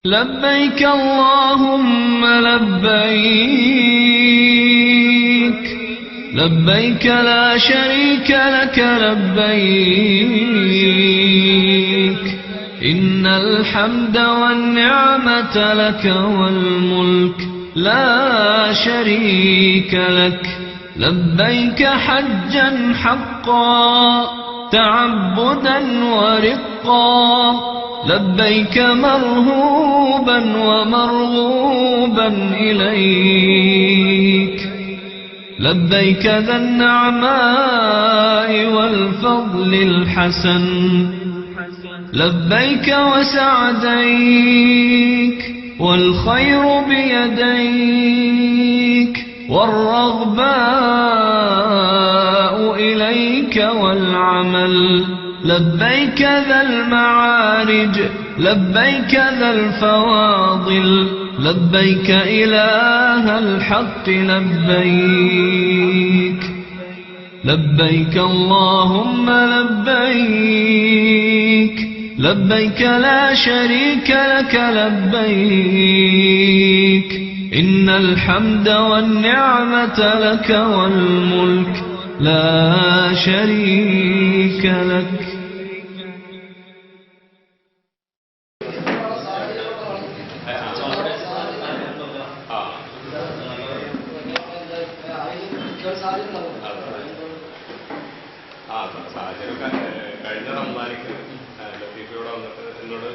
لبيك اللهم لبيك لبيك لا شريك لك لبيك إن الحمد والنعمة لك والملك لا شريك لك لبيك حجا حقا تعبدا ورقا لبيك مرهوبا ومرغوبا إليك لبيك ذا النعماء والفضل الحسن لبيك وسعديك والخير بيديك والرغباء إليك والعمل لبيك ذا المعارج لبيك ذا الفواضل لبيك إله الحق لبيك لبيك اللهم لبيك لبيك لا شريك لك لبيك إن الحمد والنعمة لك والملك لا شريك لك കഴിഞ്ഞ റമദാനിക്ക് ലത്തീഫയോട് വന്നിട്ട് എന്നോട്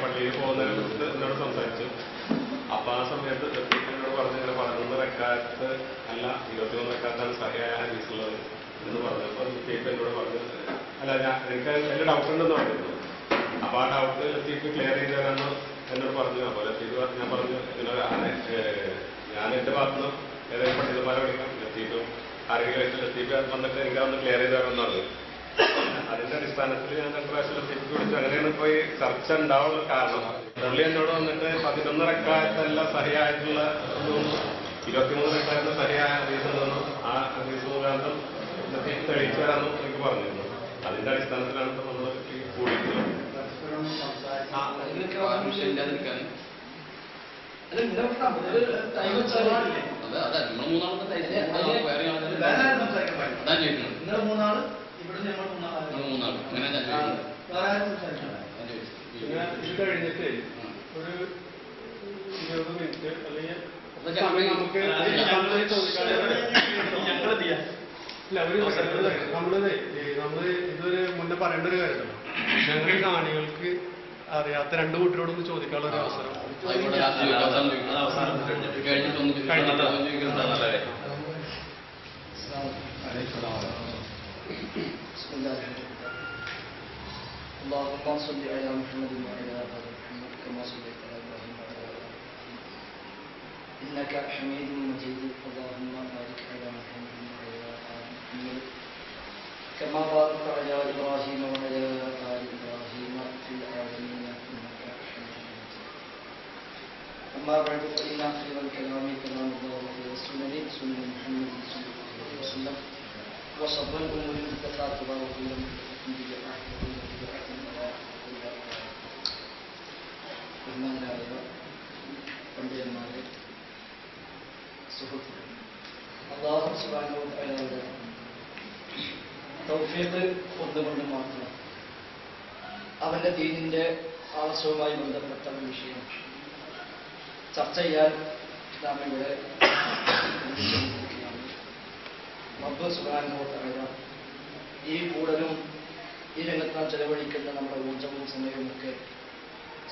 പള്ളിയിൽ പോകുന്നതിനെ കുറിച്ച് എന്നോട് സംസാരിച്ചു. അപ്പൊ ആ സമയത്ത് ലത്തീഫ് എന്നോട് പറഞ്ഞു, ഇങ്ങനെ 11 റക്അത്ത് അല്ല 23 റക്അത്താണ് സഹിയായ ഹദീസുള്ളത് എന്ന് പറഞ്ഞു. അപ്പൊ ലത്തീഫ് എന്നോട് പറഞ്ഞു, അല്ല എനിക്ക് വലിയ ഡൗട്ട് ഉണ്ടെന്ന് പറഞ്ഞിരുന്നു. അപ്പൊ ആ ഡൗട്ട് ലത്തീഫ് ക്ലിയർ ചെയ്ത് തരാമെന്ന് എന്നോട് പറഞ്ഞു. അപ്പൊ ലത്തീഫ് ഞാൻ പറഞ്ഞു, ഞാൻ എന്റെ ഭാഗത്തുനിന്ന് ഏതെങ്കിലും പണ്ഡിതന്മാരെ വിളിക്കാം, ലത്തീഫും ആരെങ്കിലും ലത്തീഫ് വന്നിട്ട് എനിക്ക് അതൊന്ന് ക്ലിയർ ചെയ്ത് തരാമെന്ന് പറഞ്ഞു. അതിന്റെ അടിസ്ഥാനത്തിൽ ഞാൻ 2 പ്രാവശ്യം ലത്തീഫ് വിളിച്ചു. അങ്ങനെയാണ് ഇപ്പോൾ ഈ ചർച്ച ഉണ്ടാവാനുള്ള കാരണം. പുള്ളി എന്നോട് വന്നിട്ട് 11 റക്അത്തല്ല സഹിയായിട്ടുള്ള 23 റക്അത്ത് സഹിയായ ഹദീസ് ഉണ്ടെന്നും ആ ഹദീസ് മുഖാന്തരം ലത്തീഫ് തെളിയിച്ചു തരാമെന്നും എനിക്ക് പറഞ്ഞിരുന്നു. അതിന്റെ അടിസ്ഥാനത്തിലാണ് ഇപ്പോൾ നമ്മൾ കൂടിയിട്ടുള്ളത്. ഇത് കഴിഞ്ഞിട്ട് ഒരു 20 മിനിറ്റ് അല്ലെങ്കിൽ നമുക്ക് നമ്മള് ഇതൊരു മുന്നേ പറയേണ്ട ഒരു കാര്യമല്ലോ. ഞങ്ങൾ കാണികൾക്ക് അറിയാത്ത 2 കൂട്ടരോടൊന്ന് ചോദിക്കാനുള്ള ഒരു അവസരം اللهم صل على محمد وعلى آل محمد كما صليت على إبراهيم وعلى آل إبراهيم إنك حميد مجيد. اللهم بارك على محمد وعلى آل محمد كما باركت على إبراهيم وعلى آل إبراهيم في العالمين إنك حميد مجيد. أما بعد فإن خير الكلام كلام الله وخير السنن سنن محمد صلى الله عليه وسلم وشر الأمور محدثاتها وكل محدثة بدعة وكل بدعة ബഹുമാനായ പണ്ഡിതന്മാരെ, സുഹൃത്തുക്കൾ, അല്ലാഹു സുബ്ഹാനഹു വ തആലയുടെ തൗഫീഖ് കൊണ്ടുകൊണ്ട് മാത്രം അവന്റെ ദീനിന്റെ ആവശ്യവുമായി ബന്ധപ്പെട്ട ഒരു വിഷയം ചർച്ച ചെയ്യാൻ നാം ഇവിടെ റബ്ബ് സുബ്ഹാനഹു വ തആല ഈ കൂടലും ഈ രംഗത്ത് നാം ചെലവഴിക്കുന്ന നമ്മുടെ ഊർജ്ജവും സമയവും ഒക്കെ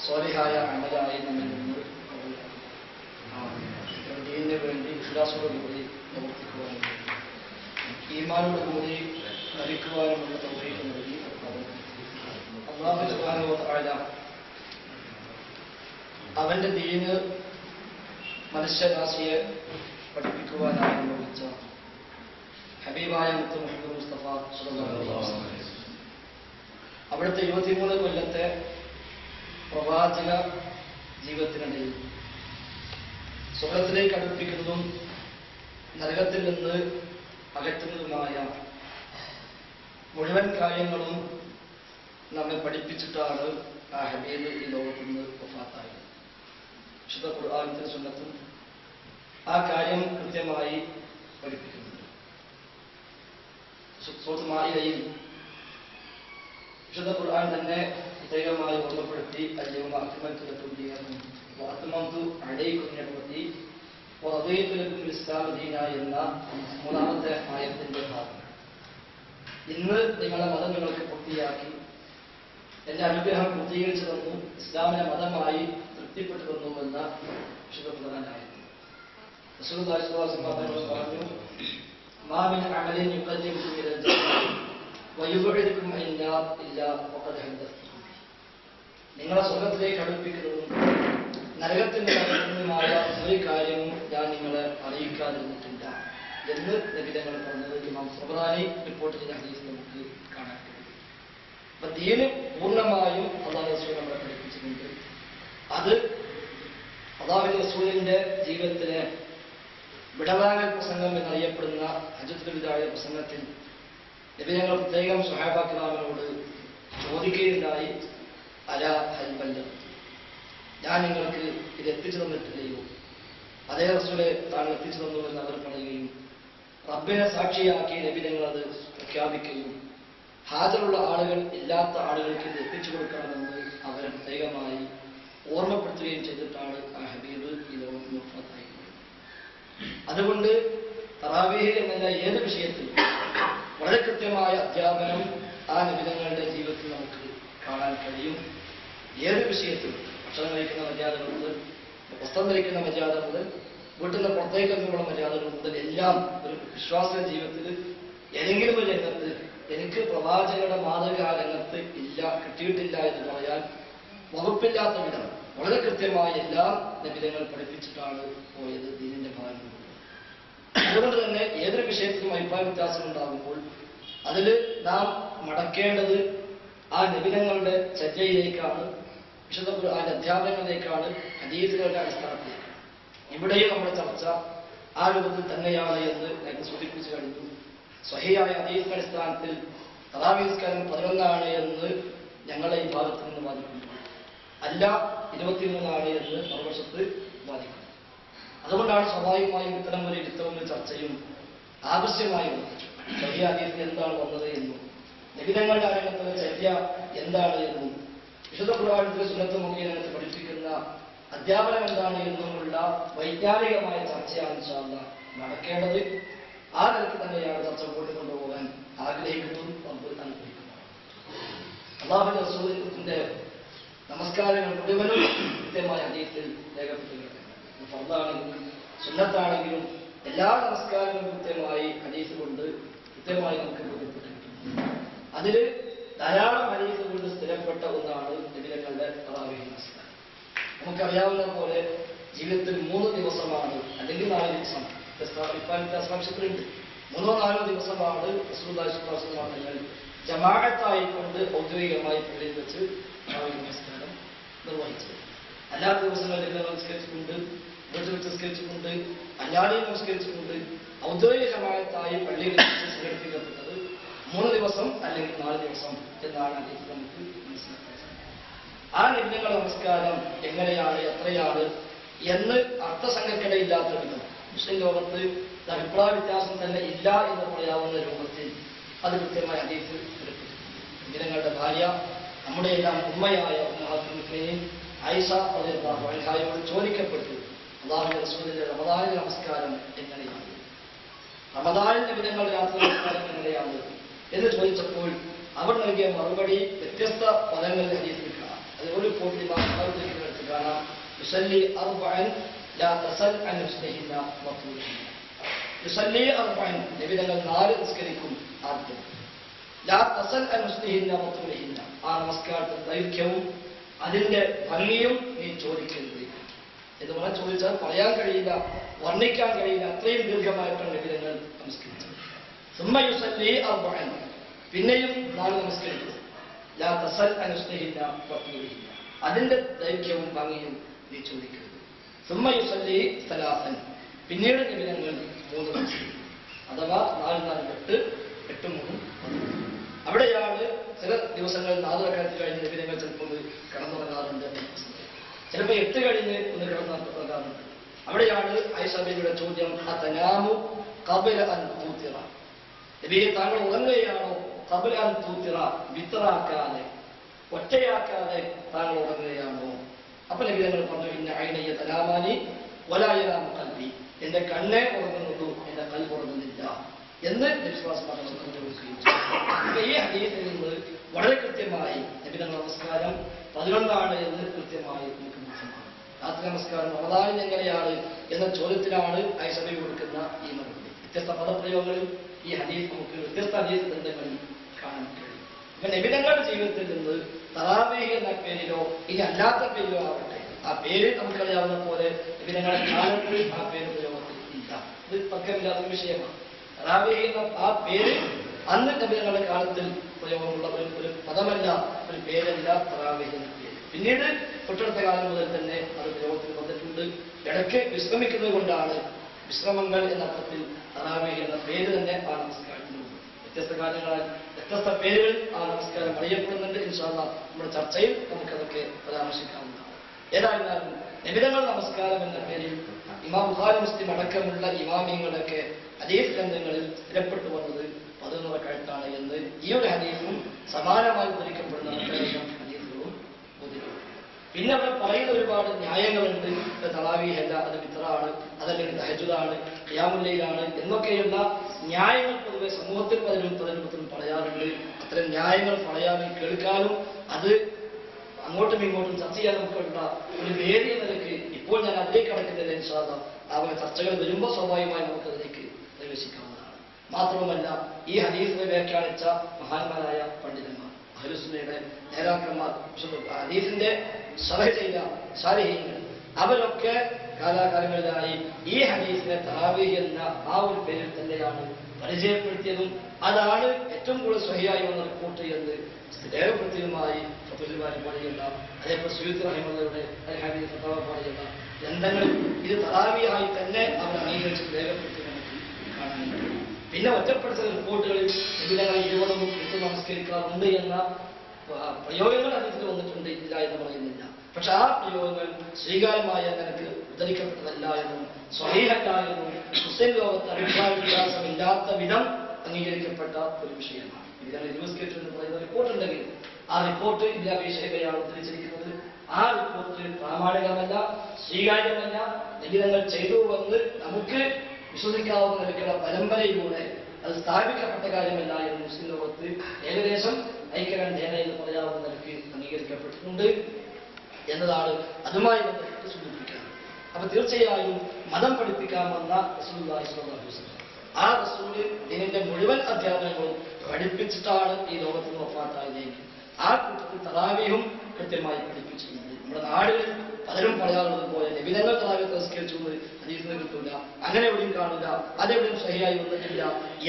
സ്വാലിഹായ അമലായി നമ്മിൽ നിന്ന് ദീനിന് വേണ്ടി ഇഖ്ലാസോടുകൂടി പ്രവർത്തിക്കുവാനും ഈമാനോടുകൂടി മരിക്കുവാനുമുള്ള തൗഫീഖ് നൽകി. അല്ലാഹു സുബ്ഹാനഹു വ തആല അവന്റെ ദീന് മനുഷ്യരാശിയെ പഠിപ്പിക്കുവാനായി നിർമ്മിച്ച ഹബീബായ മുത്ത് മുഹമ്മദ് മുസ്തഫ സ്വല്ലല്ലാഹു അലൈഹി വസല്ലം അവിടുത്തെ 23 കൊല്ലത്തെ പ്രവാചക ജീവിതത്തിനിടയിൽ സ്വർഗ്ഗത്തിലേക്ക് അടുപ്പിക്കുന്നതും നരകത്തിൽ നിന്ന് അകറ്റുന്നതുമായ മുഴുവൻ കാര്യങ്ങളും നമ്മെ പഠിപ്പിച്ചിട്ടാണ് ആ ഹബീബ് ഈ ലോകത്ത് നിന്ന് വഫാത്തായത്. വിശുദ്ധ ഖുർആനിലെ സുന്നത്തും ആ കാര്യം കൃത്യമായി പഠിപ്പിക്കുന്നുണ്ട്. സൂറത്തുൽ മാഇദയിൽ വിശുദ്ധ ഖുർആൻ തന്നെ പ്രത്യേകമായി ഓർമ്മപ്പെടുത്തി അൽയൗമ അക്മൽതു ലക്കും ദീനക്കും വഅത്മംതു അലൈക്കും നിഅമതി വറദീതു ലക്കും ഇസ്ലാമ ദീന എന്ന മൂന്നാമത്തെ ആയത്തിന്റെ ഭാഗം. ഇന്ന് നിങ്ങളുടെ മതം നിങ്ങൾക്ക് പൂർത്തിയാക്കി എന്റെ അനുഗ്രഹം പൂർത്തീകരിച്ചു തന്നു, ഇസ്ലാമിനെ മതമായി തൃപ്തിപ്പെട്ടു തന്നു എന്ന വിശുദ്ധ ഖുർആനായിരുന്നു. റസൂലുള്ളാഹി സ്വല്ലല്ലാഹു അലൈഹി വസല്ലം പറഞ്ഞു, മാ മിൻ അമലിൻ യുഖദ്ദിമുക്കും ഇലൽ ജന്നത്തി വയുബ്ഇദുക്കും അൻ-നാർ ഇല്ലാ വഖദ് ഹദ്ദസ്തുക്കും. നിങ്ങളെ സ്വർഗ്ഗത്തിലേക്ക് അടുപ്പിക്കുന്നതും നരകത്തിന്റെ നരകത്തിനുമായ ഒരു കാര്യവും ഞാൻ നിങ്ങളെ അറിയിക്കാതിരുന്നിട്ടില്ല എന്ന് നബി തങ്ങൾ പറഞ്ഞത് ഇമാം ത്വബറാനി റിപ്പോർട്ട് ചെയ്ത ഹദീസിൽ നമുക്ക് കാണാൻ കഴിയും. അപ്പൊ ദീന് പൂർണ്ണമായും അല്ലാഹു റസൂൽ നമ്മളെ പഠിപ്പിച്ചിട്ടുണ്ട്. അത് അല്ലാഹു റസൂലിന്റെ ജീവിതത്തിലെ വിടവാങ്ങൽ പ്രസംഗം എന്നറിയപ്പെടുന്ന ഹജ്ജത്തുൽ വിദാഇ പ്രസംഗത്തിൽ നബി തങ്ങൾ പ്രത്യേകം സ്വഹാബാ കിറാമിനോട് ചോദിക്കുകയുണ്ടായി, അലാ ഹൽ ബല്ലഗ്തു, ഞാൻ നിങ്ങൾക്ക് ഇത് എത്തിച്ചു തന്നിട്ടില്ലയോ? അതേ റസൂലെ താങ്കൾ എത്തിച്ചു തന്നു എന്ന് അവർ പറയുകയും റബ്ബിനെ സാക്ഷിയാക്കി നബി തങ്ങൾ അത് പ്രഖ്യാപിക്കുകയും ഹാജറുള്ള ആളുകൾ ഇല്ലാത്ത ആളുകൾക്ക് ഇത് എത്തിച്ചു കൊടുക്കണമെന്ന് അവരെ പ്രത്യേകമായി ഓർമ്മപ്പെടുത്തുകയും ചെയ്തിട്ടാണ് ആ ഹബീബ് ഈ ലോകം വഫാത്തായി. അതുകൊണ്ട് തറാവീഹ് എന്നല്ല ഏത് വിഷയത്തിലും വളരെ കൃത്യമായ അധ്യാപനം ആ നിബിധങ്ങളുടെ ജീവിതത്തിൽ നമുക്ക് കാണാൻ കഴിയും. ഏത് വിഷയത്തിലും ഭക്ഷണം കഴിക്കുന്ന മര്യാദകൾ മുതൽ വസ്ത്രം ധരിക്കുന്ന മര്യാദ മുതൽ വീട്ടിൽ നിന്ന് പുറത്തേക്കുള്ള മര്യാദകൾ മുതൽ എല്ലാം ഒരു വിശ്വാസ ജീവിതത്തിൽ ഏതെങ്കിലും ഒരു രംഗത്ത് എനിക്ക് പ്രവാചകരുടെ മാതൃക ആ രംഗത്ത് ഇല്ല, കിട്ടിയിട്ടില്ല എന്ന് പറയാൻ വകുപ്പില്ലാത്ത വിധം വളരെ കൃത്യമായി എല്ലാം നിബിധങ്ങൾ പഠിപ്പിച്ചിട്ടാണ് പോയത് ദീനിന്റെ ഭാഗം. അതുകൊണ്ട് തന്നെ ഏതൊരു വിഷയത്തിലും അഭിപ്രായ വ്യത്യാസം ഉണ്ടാകുമ്പോൾ അതിൽ നാം മടക്കേണ്ടത് ആ നിബിധങ്ങളുടെ ചര്യയിലേക്കാണ്, വിശുദ്ധ ഖുർആന്റെ അധ്യാപനങ്ങളിലേക്കാണ്, ഹദീസുകളുടെ അടിസ്ഥാനത്തിലേക്കാണ്. ഇവിടെയും നമ്മുടെ ചർച്ച ആ രൂപത്തിൽ തന്നെയാണ് എന്ന് ഞങ്ങൾ സൂചിപ്പിച്ചു കഴിഞ്ഞു. സ്വഹീഹായ ഹദീസിന്റെ അടിസ്ഥാനത്തിൽ തറാവീഹ് നിസ്കാരം 11 എന്ന് ഞങ്ങളെ ഈ ഭാഗത്ത് നിന്ന് വാദിക്കുന്നു, അല്ല 23 എന്ന് മറുവശത്ത് വാദിക്കുന്നു. അതുകൊണ്ടാണ് സ്വാഭാവികമായും ഇത്തരം ഒരു ഇരുത്തവും ചർച്ചയും ആവശ്യമായി വന്നത്. സ്വഹീഹ് ഹദീസിൽ എന്താണ് വന്നത് എന്നും നിബിധങ്ങളുടെ രംഗത്തുള്ള ചര്യ എന്താണ് എന്നും വിശുദ്ധ ഖുർആനിലെ സുന്നത്ത് മുഖേന പഠിപ്പിക്കുന്ന അധ്യാപനം എന്താണ് എന്നുമുള്ള വൈജ്ഞാനികമായ ചർച്ചയാണ് ഇൻഷാ അല്ലാഹ് നടക്കേണ്ടത്. ആ നിലയ്ക്ക് തന്നെയാണ് ചർച്ച മുമ്പോട്ട് കൊണ്ടുപോകാൻ ആഗ്രഹിക്കുന്നതും അനുഭവിക്കുന്നത്. അല്ലാഹുവിന്റെ റസൂലിന്റെ നമസ്കാരങ്ങൾ മുഴുവനും കൃത്യമായ ഹദീസിൽ രേഖപ്പെടുത്തുകയാണ്. ഫർദാണെങ്കിലും സുന്നത്താണെങ്കിലും എല്ലാ നമസ്കാരങ്ങളും കൃത്യമായി ഹദീസ് കൊണ്ട് കൃത്യമായി നമുക്ക് ബോധ്യപ്പെട്ടിട്ടുണ്ട്. അതിൽ ധാരാളം ഹദീസ് കൊണ്ട് സ്ഥിരപ്പെട്ട ഒന്നാണ് നബിതങ്ങളുടെ തറാവീഹ് നമസ്കാരം. നമുക്കറിയാവുന്ന പോലെ ജീവിതത്തിൽ 3 ദിവസമാണ് അല്ലെങ്കിൽ 4 ദിവസം വ്യത്യാസങ്ങളുണ്ട്. 3 4 ദിവസമാണ് റസൂലുള്ളാഹി സ്വല്ലല്ലാഹു അലൈഹി വസല്ലം തങ്ങൾ ജമാഅത്തായിക്കൊണ്ട് ഔദ്യോഗികമായി പള്ളിയിൽ വെച്ച് തറാവീഹ് നമസ്കാരം നിർവഹിച്ചത്. അല്ലാത്ത ദിവസങ്ങളിൽ നമസ്കരിച്ചിട്ടുണ്ട്, വീട്ടിൽ വെച്ച് നമസ്കരിച്ചിട്ടുണ്ട്, അല്ലാതെ നമസ്കരിച്ചിട്ടുണ്ട്. ഔദ്യോഗിക ജമാഅത്തായി പള്ളിയിൽ വെച്ച് സംഘടിപ്പിക്കപ്പെട്ടത് 3 ദിവസം അല്ലെങ്കിൽ 4 ദിവസം എന്നാണ് ഹദീസ് നമുക്ക് മനസ്സിലാക്കുന്നത്. ആ നിബിധങ്ങളുടെ നമസ്കാരം എങ്ങനെയാണ്, എത്രയാണ് എന്ന് അർത്ഥസംഖ്യക്കിടയില്ലാത്ത വിധം മുസ്ലിം ലോകത്ത് അഭിപ്രായ വ്യത്യാസം തന്നെ ഇല്ല എന്ന് പറയാവുന്ന രൂപത്തിൽ അത് കൃത്യമായ ഹദീസ് പഠിപ്പിച്ചിട്ടുണ്ട്. നിബിധങ്ങളുടെ ഭാര്യ നമ്മുടെ എല്ലാം ഉമ്മയായ ആയിഷ റളിയല്ലാഹു അൻഹയോട് ചോദിക്കപ്പെട്ടു, അല്ലാഹുവിന്റെ റസൂലിന്റെ റമദാനിലെ നമസ്കാരം എങ്ങനെയാണ്, റമദാനിൽ നിബിധങ്ങളുടെ രാത്രി നമസ്കാരം എങ്ങനെയാണ് എന്ന് ചോദിച്ചപ്പോൾ അവർ നൽകിയ മറുപടി വ്യത്യസ്ത പദങ്ങളിൽ ഹദീസിൽ കാണാം. അത് ഒരു കോട്ടി എടുത്ത് കാണാം. യുസല്ലി അർബഅൻ ലാ തസൽ അൻ ഹുസ്നിഹിന്ന വതൂലിഹിന്ന. യുസല്ലി അർബഅൻ നബിതങ്ങൾ 4 നിസ്കരിക്കും ആദ്യം. ലാ തസൽ അൻ ഹുസ്നിഹിന്ന വതൂലിഹിന്ന, ആ നമസ്കാരത്തിന്റെ ദൈർഘ്യവും അതിന്റെ ഭംഗിയും നീ ചോദിക്കരുത് എന്ന് പറഞ്ഞാൽ ചോദിച്ചാൽ പറയാൻ കഴിയില്ല, വർണ്ണിക്കാൻ കഴിയില്ല, അത്രയും ദീർഘമായിട്ടാണ് നബിതങ്ങൾ നമസ്കരിച്ചത്. സുമ്മ യുസല്ലി അർബഅൻ, പിന്നെയും 4 നമസ്കരിക്കും. ലാ തസൽ അൻ ഹുസ്നിഹിന്ന വതൂലിഹിന്ന, അതിന്റെ ദൈർഘ്യവും ഭംഗിയും നീ ചോദിക്കരുത്. സുമ്മ യുസല്ലി സലാസൻ, പിന്നീട് നിബിധങ്ങൾ 3 നമസ്കരിക്കും. അഥവാ 4 4 8 8 3 അവിടെയാണ് ചില ദിവസങ്ങൾ 4 റക്അത്ത് കഴിഞ്ഞ് നിബിധങ്ങൾ ചിലപ്പോൾ കടന്നു ചിലപ്പോൾ 8 കഴിഞ്ഞ് ഒന്ന് കിടന്നാകാറുണ്ട്. അവിടെയാണ് ആയിഷ ബീവിയുടെ ചോദ്യം, അതനാമു ഖബല അൻ തൂത്തിറ, നബിയെ താങ്കൾ ഉറങ്ങുകയാണോ? ഖബല അൻ തൂത്തിറ, വിത്തറാക്കാതെ ഒറ്റയാക്കാതെ താങ്കൾ ഉറങ്ങുകയാണോ? അപ്പൊ നബി തങ്ങൾ പറഞ്ഞു, ഇന്ന ഐനയ്യ തനാമാനി വലാ യനാമു ഖൽബി, എന്റെ കണ്ണേ ഉറങ്ങുന്നുള്ളൂ, എന്റെ കൽബ് ഉറങ്ങുന്നില്ല എന്ന് വിശ്വാസം ഈ ഹദീസിൽ നിന്ന് വളരെ കൃത്യമായി നബി തങ്ങളുടെ നമസ്കാരം 11 എന്ന് കൃത്യമായി നമുക്ക് മനസ്സിലാക്കാം. രാത്രി നമസ്കാരം റമദാനിൽ എങ്ങനെയാണ് എന്ന ചോദ്യത്തിലാണ് ആയിഷ ബീവി കൊടുക്കുന്ന ഈ മറുപടി. വ്യത്യസ്ത പദപ്രയോഗങ്ങളിൽ ഈ ഹദീസ് നമുക്ക് വ്യത്യസ്ത ഹദീസ് ബന്ധങ്ങളിൽ കാണാൻ കഴിയും. അപ്പൊ നബി തങ്ങളുടെ ജീവിതത്തിൽ നിന്ന് തറാവീഹ് എന്ന പേരിലോ ഇനി അല്ലാത്ത പേരിലോ ആവട്ടെ, ആ പേര് നമുക്കറിയാവുന്ന പോലെ നബി തങ്ങളുടെ കാലത്ത് ആ പേര് പ്രയോഗത്തിൽ ഇല്ല. ഇത് തർക്കമില്ലാത്ത വിഷയമാണ്. തറാവീഹ് എന്ന ആ പേര് അന്ന് നബി തങ്ങളുടെ കാലത്തിൽ പ്രയോഗമുള്ള ഒരു പദമല്ല, ഒരു പേരല്ല തറാവീഹ് എന്ന പേര്. പിന്നീട് തൊട്ടടുത്ത കാലം മുതൽ തന്നെ അത് പ്രയോഗത്തിൽ വന്നിട്ടുണ്ട്. ഇടയ്ക്ക് വിശ്രമിക്കുന്നത് കൊണ്ടാണ് വിശ്രമങ്ങൾ എന്ന അർത്ഥത്തിൽ തറാവീഹ് എന്ന പേര് തന്നെ ആ നമസ്കാരത്തിനുണ്ട്. വ്യത്യസ്ത കാലങ്ങളാൽ വ്യത്യസ്ത പേരുകൾ ആ നമസ്കാരം അറിയപ്പെടുന്നുണ്ട്. ഇൻഷാ അല്ലാഹ് നമ്മുടെ ചർച്ചയിൽ നമുക്കതൊക്കെ പരാമർശിക്കാവുന്നതാണ്. ഏതായിരുന്നാലും നബി തങ്ങളുടെ നമസ്കാരം എന്ന പേരിൽ ഇമാം ബുഖാരി മുസ്ലിം അടക്കമുള്ള ഇമാമിയങ്ങളൊക്കെ ഹദീസ് ഗ്രന്ഥങ്ങളിൽ സ്ഥിരപ്പെട്ടു വന്നത് 11 റക്അത്താണ് എന്ന് ഈ ഒരു ഹദീസും സമാനമായി ഉദ്ധരിക്കപ്പെടുന്ന ഹദീസുകളും ഉദ്ധരിക്കുന്നു. പിന്നെ അവിടെ പറയുന്ന ഒരുപാട് ന്യായങ്ങളുണ്ട്. തറാവീഹ് അല്ല, അത് വിത്റാണ്, അതല്ലെങ്കിൽ തഹജ്ജുദാണ്, ഖിയാമുൽ ലൈലാണ് എന്നൊക്കെയുള്ള ന്യായങ്ങൾ പൊതുവെ സമൂഹത്തിൽ പലരും പറയാറുണ്ട്. അത്തരം ന്യായങ്ങൾ പറയാനും കേൾക്കാനും അത് അങ്ങോട്ടും ഇങ്ങോട്ടും ചർച്ച ചെയ്യാൻ നമുക്കുള്ള ഒരു വേദി എന്ന നിലയ്ക്ക് ഇപ്പോൾ ഞാൻ അതിലേക്ക് കടക്കുന്നില്ല. ഇൻഷാ അല്ലാഹ് ആ ചർച്ചകൾ വരുമ്പോൾ സ്വാഭാവികമായി നമുക്ക് അതിലേക്ക് പ്രവേശിക്കാവുന്നതാണ്. മാത്രവുമല്ല, ഈ ഹദീസിനെ വ്യാഖ്യാനിച്ച മഹാന്മാരായ പണ്ഡിതന്മാർ, അഹ്ലുസുന്നയുടെ നേതാക്കന്മാർ, ഹദീസിന്റെ ശറഹ് ചെയ്ത ശാരിഹീങ്ങൾ, അവരൊക്കെ കാലാകാലങ്ങളിലായി ഈ ഹദീസിനെ തറാവീഹ് എന്ന ആ ഒരു പേരിൽ തന്നെയാണ് പരിചയപ്പെടുത്തിയതും അതാണ് ഏറ്റവും കൂടുതൽ സ്വഹിയായി വന്ന റിപ്പോർട്ട് എന്ന് രേഖപ്പെടുത്തിയതുമായി പറയുന്ന, അതേപോലെ സുയൂത്തി റഹിമയുടെ പറയുന്ന ഗ്രന്ഥങ്ങളിൽ ഇത് തറാവീഹായി തന്നെ അവർ അംഗീകരിച്ച് രേഖപ്പെടുത്തി നമുക്ക് കാണാൻ കഴിയും. പിന്നെ ഒറ്റപ്പെടുത്ത റിപ്പോർട്ടുകളിൽ നബിതങ്ങൾ 20 നമസ്കരിക്കാറുണ്ട് എന്ന പ്രയോഗങ്ങൾ അതിൽ വന്നിട്ടുണ്ട്, ഇല്ല എന്ന് പറയുന്നില്ല. പക്ഷെ ആ പ്രയോഗങ്ങൾ സ്വീകാര്യമായ നിലക്ക് ഉദ്ധരിക്കപ്പെട്ടതല്ല എന്നും സ്വഹീഹല്ല എന്നും മുസ്ലിം ലോകത്ത് അഭിപ്രായ വ്യത്യാസമില്ലാത്ത വിധം അംഗീകരിക്കപ്പെട്ട ഒരു വിഷയമാണ്. ഇതിലാണ് യൂസ്കേറ്റ് എന്ന് പറയുന്ന റിപ്പോർട്ട് ഉണ്ടെങ്കിൽ ആ റിപ്പോർട്ട് ഇല്ല വിഷയമാണ് ഉദ്ധരിച്ചിരിക്കുന്നത്. ആ റിപ്പോർട്ട് പ്രാമാണികമല്ല, സ്വീകാര്യമല്ല. നിബിധങ്ങൾ ചെയ്തു വന്ന് നമുക്ക് വിശ്വസിക്കാവുന്ന നിലയ്ക്കുള്ള പരമ്പരയിലൂടെ അത് സ്ഥാപിക്കപ്പെട്ട കാര്യമല്ല എന്ന് മുസ്ലിം ലോകത്ത് ഏകദേശം ഐക്യകണ്ഠേന എന്ന് പറയാവുന്ന നിലയ്ക്ക് അംഗീകരിക്കപ്പെട്ടിട്ടുണ്ട് എന്നതാണ് അതുമായി ബന്ധപ്പെട്ട് സൂചിപ്പിക്കുന്നത്. അപ്പൊ തീർച്ചയായും മതം പഠിപ്പിക്കാൻ വന്ന റസൂലുള്ളാഹി സ്വല്ലല്ലാഹു അലൈഹി വസല്ലം ആ റസൂല് ഇതിന്റെ മുഴുവൻ അധ്യാപനങ്ങളും പഠിപ്പിച്ചിട്ടാണ് ഈ ലോകത്ത് നിന്ന് വഫാത്തായതെങ്കിൽ ആ കൂട്ടത്തിൽ തറാവീഹും കൃത്യമായി പഠിപ്പിച്ചിട്ടുണ്ട്. നമ്മുടെ നാടുകളിൽ പലരും പറയാറുള്ളത് പോലെ നബിതങ്ങൾ തറാവീഹ് തസ്കരിച്ചു ഹദീസിൽ കിട്ടില്ല, അങ്ങനെ എവിടെയും കാണില്ല, അതെവിടെയും സഹിയായി വന്നിട്ടില്ല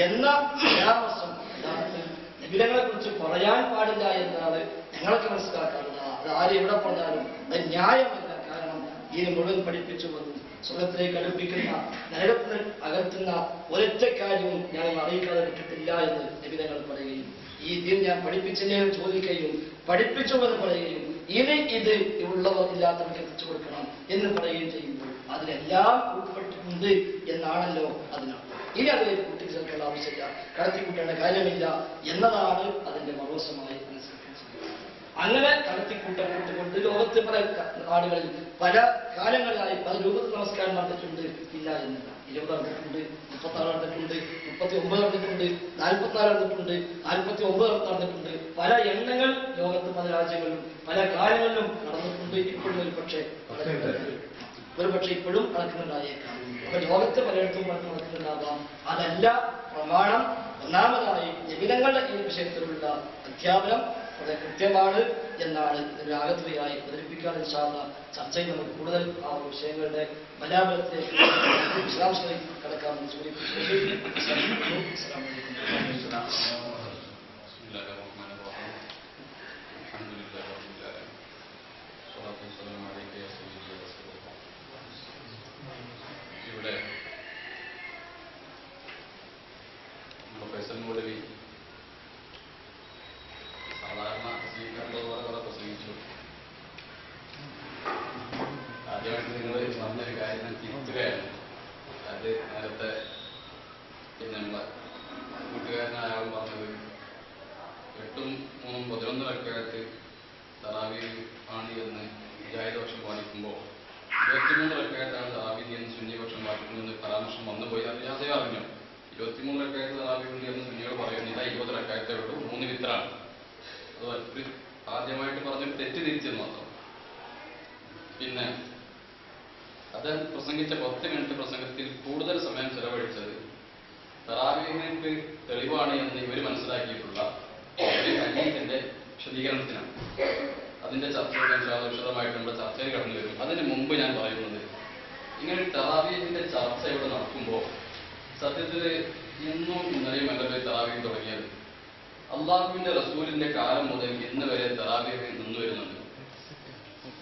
എന്ന പരാമർശം യഥാർത്ഥത്തിൽ നബിതങ്ങളെ കുറിച്ച് പറയാൻ പാടില്ല എന്നാണ് ഞങ്ങളൊക്കെ മനസ്സിലാക്കാറുള്ളത്. അത് ആരും എവിടെ പറഞ്ഞാലും അത് ന്യായമല്ല. കാരണം ഇതിനെ മുഴുവൻ പഠിപ്പിച്ചു വന്നു സ്വർഗത്തിലേക്ക് അടുപ്പിക്കുന്ന, നരകത്തിന് അകറ്റുന്ന ഒരൊറ്റ കാര്യവും ഞാൻ അറിയിക്കാതെ വിട്ടിട്ടില്ല എന്ന് നബിതങ്ങൾ പറയുകയും ഈ ദീൻ ഞാൻ പഠിപ്പിച്ചില്ലേ എന്ന് ചോദിക്കുകയും പഠിപ്പിച്ചു എന്ന് പറയുകയും ഇനി ഇത് ഉള്ളവർ ഇല്ലാത്തവർക്ക് എത്തിച്ചു കൊടുക്കണം എന്ന് പറയുകയും ചെയ്യുമ്പോൾ അതിലെല്ലാം ഉൾപ്പെട്ടിട്ടുണ്ട് എന്നാണല്ലോ അതിനർത്ഥം. ഇനി അതിലേക്ക് കൂട്ടിച്ചേർക്കേണ്ട ആവശ്യമില്ല, കടത്തിക്കൂട്ടേണ്ട കാര്യമില്ല എന്നതാണ് അതിന്റെ മറുവശമായി മനസ്സിലാക്കുന്നത്. അങ്ങനെ കടത്തിക്കൂട്ടപ്പെട്ടുകൊണ്ട് ലോകത്ത് പല നാടുകളിൽ പല കാലങ്ങളിലായി പല രൂപത്തിൽ നമസ്കാരം നടന്നിട്ടുണ്ട്, ഇല്ല എന്നില്ല. 20 നടന്നിട്ടുണ്ട്, 36 നടന്നിട്ടുണ്ട്, 39 നടന്നിട്ടുണ്ട്, 44 നടന്നിട്ടുണ്ട്, 49 നടന്നിട്ടുണ്ട്. പല എണ്ണങ്ങൾ ലോകത്ത് പല രാജ്യങ്ങളിലും പല കാലങ്ങളിലും നടന്നിട്ടുണ്ട്. ഇപ്പോഴും ഒരു പക്ഷെ ഇപ്പോഴും നടക്കുന്നുണ്ടായേക്കാം. അപ്പൊ ലോകത്ത് പലയിടത്തും നടക്കുന്നുണ്ടാകാം. അതല്ല പ്രമാണം. ഒന്നാമതായി നബിതങ്ങളുടെ ഈ വിഷയത്തിലുള്ള അധ്യാപനം വളരെ കൃത്യമാണ് എന്നാണ് ഇതിന്റെ ആകത്തുകയായി അവതരിപ്പിക്കാൻ ഇൻഷാല്ലാ ചർച്ചയിൽ നമുക്ക് കൂടുതൽ ആ വിഷയങ്ങളുടെ ബലാബലത്തിലേക്ക് വിശദാംശങ്ങളിലേക്ക് കടക്കാമെന്ന് ഇവിടെ ഫൈസൽ മൗലവി സാധാരണ പ്രസംഗിക്കാറുള്ളത് പോലെ പ്രസംഗിച്ചു. 23 റക്അത്താണ് തറാവീഹ് എന്ന് സുന്നിപക്ഷം വാദിക്കുന്നത് പരാമർശം വന്നുപോയി. അറിയാതെ അറിഞ്ഞു. 23 റക്അത്ത് തറാവീഹ് ഉണ്ട് എന്ന് സുന്നികൾ പറയുന്നില്ല. 20 റക്അത്തേ ഉള്ളൂ. 3 വിത്റാണ്. അത് ആദ്യമായിട്ട് പറഞ്ഞൊരു തെറ്റ് തിരിച്ചെന്ന് മാത്രം. പിന്നെ അദ്ദേഹം പ്രസംഗിച്ച 10 മിനിറ്റ് പ്രസംഗത്തിൽ കൂടുതൽ സമയം ചെലവഴിച്ചത് തറാവീഹിന് തെളിവാണ് എന്ന് ഇവർ മനസ്സിലാക്കിയിട്ടുള്ള ഒരു ഹദീസിന്റെ വിശദീകരണത്തിനാണ്. അതിന്റെ ചർച്ചകൾ വിശദമായിട്ട് നമ്മുടെ ചർച്ചയിൽ കടന്നു വരും. അതിന് മുമ്പ് ഞാൻ പറയുന്നത്, ഇങ്ങനെ തറാവീഹിന്റെ ചർച്ച ഇവിടെ നടക്കുമ്പോൾ സത്യത്തിൽ ഇന്നും ഇന്നലെയും അല്ലല്ലോ തറാവീഹ് തുടങ്ങിയത്. അള്ളാഹുവിന്റെ റസൂലിന്റെ കാലം മുതൽ ഇന്ന് വരെ തറാവീഹ് നിന്ന് വരുന്നുണ്ട്.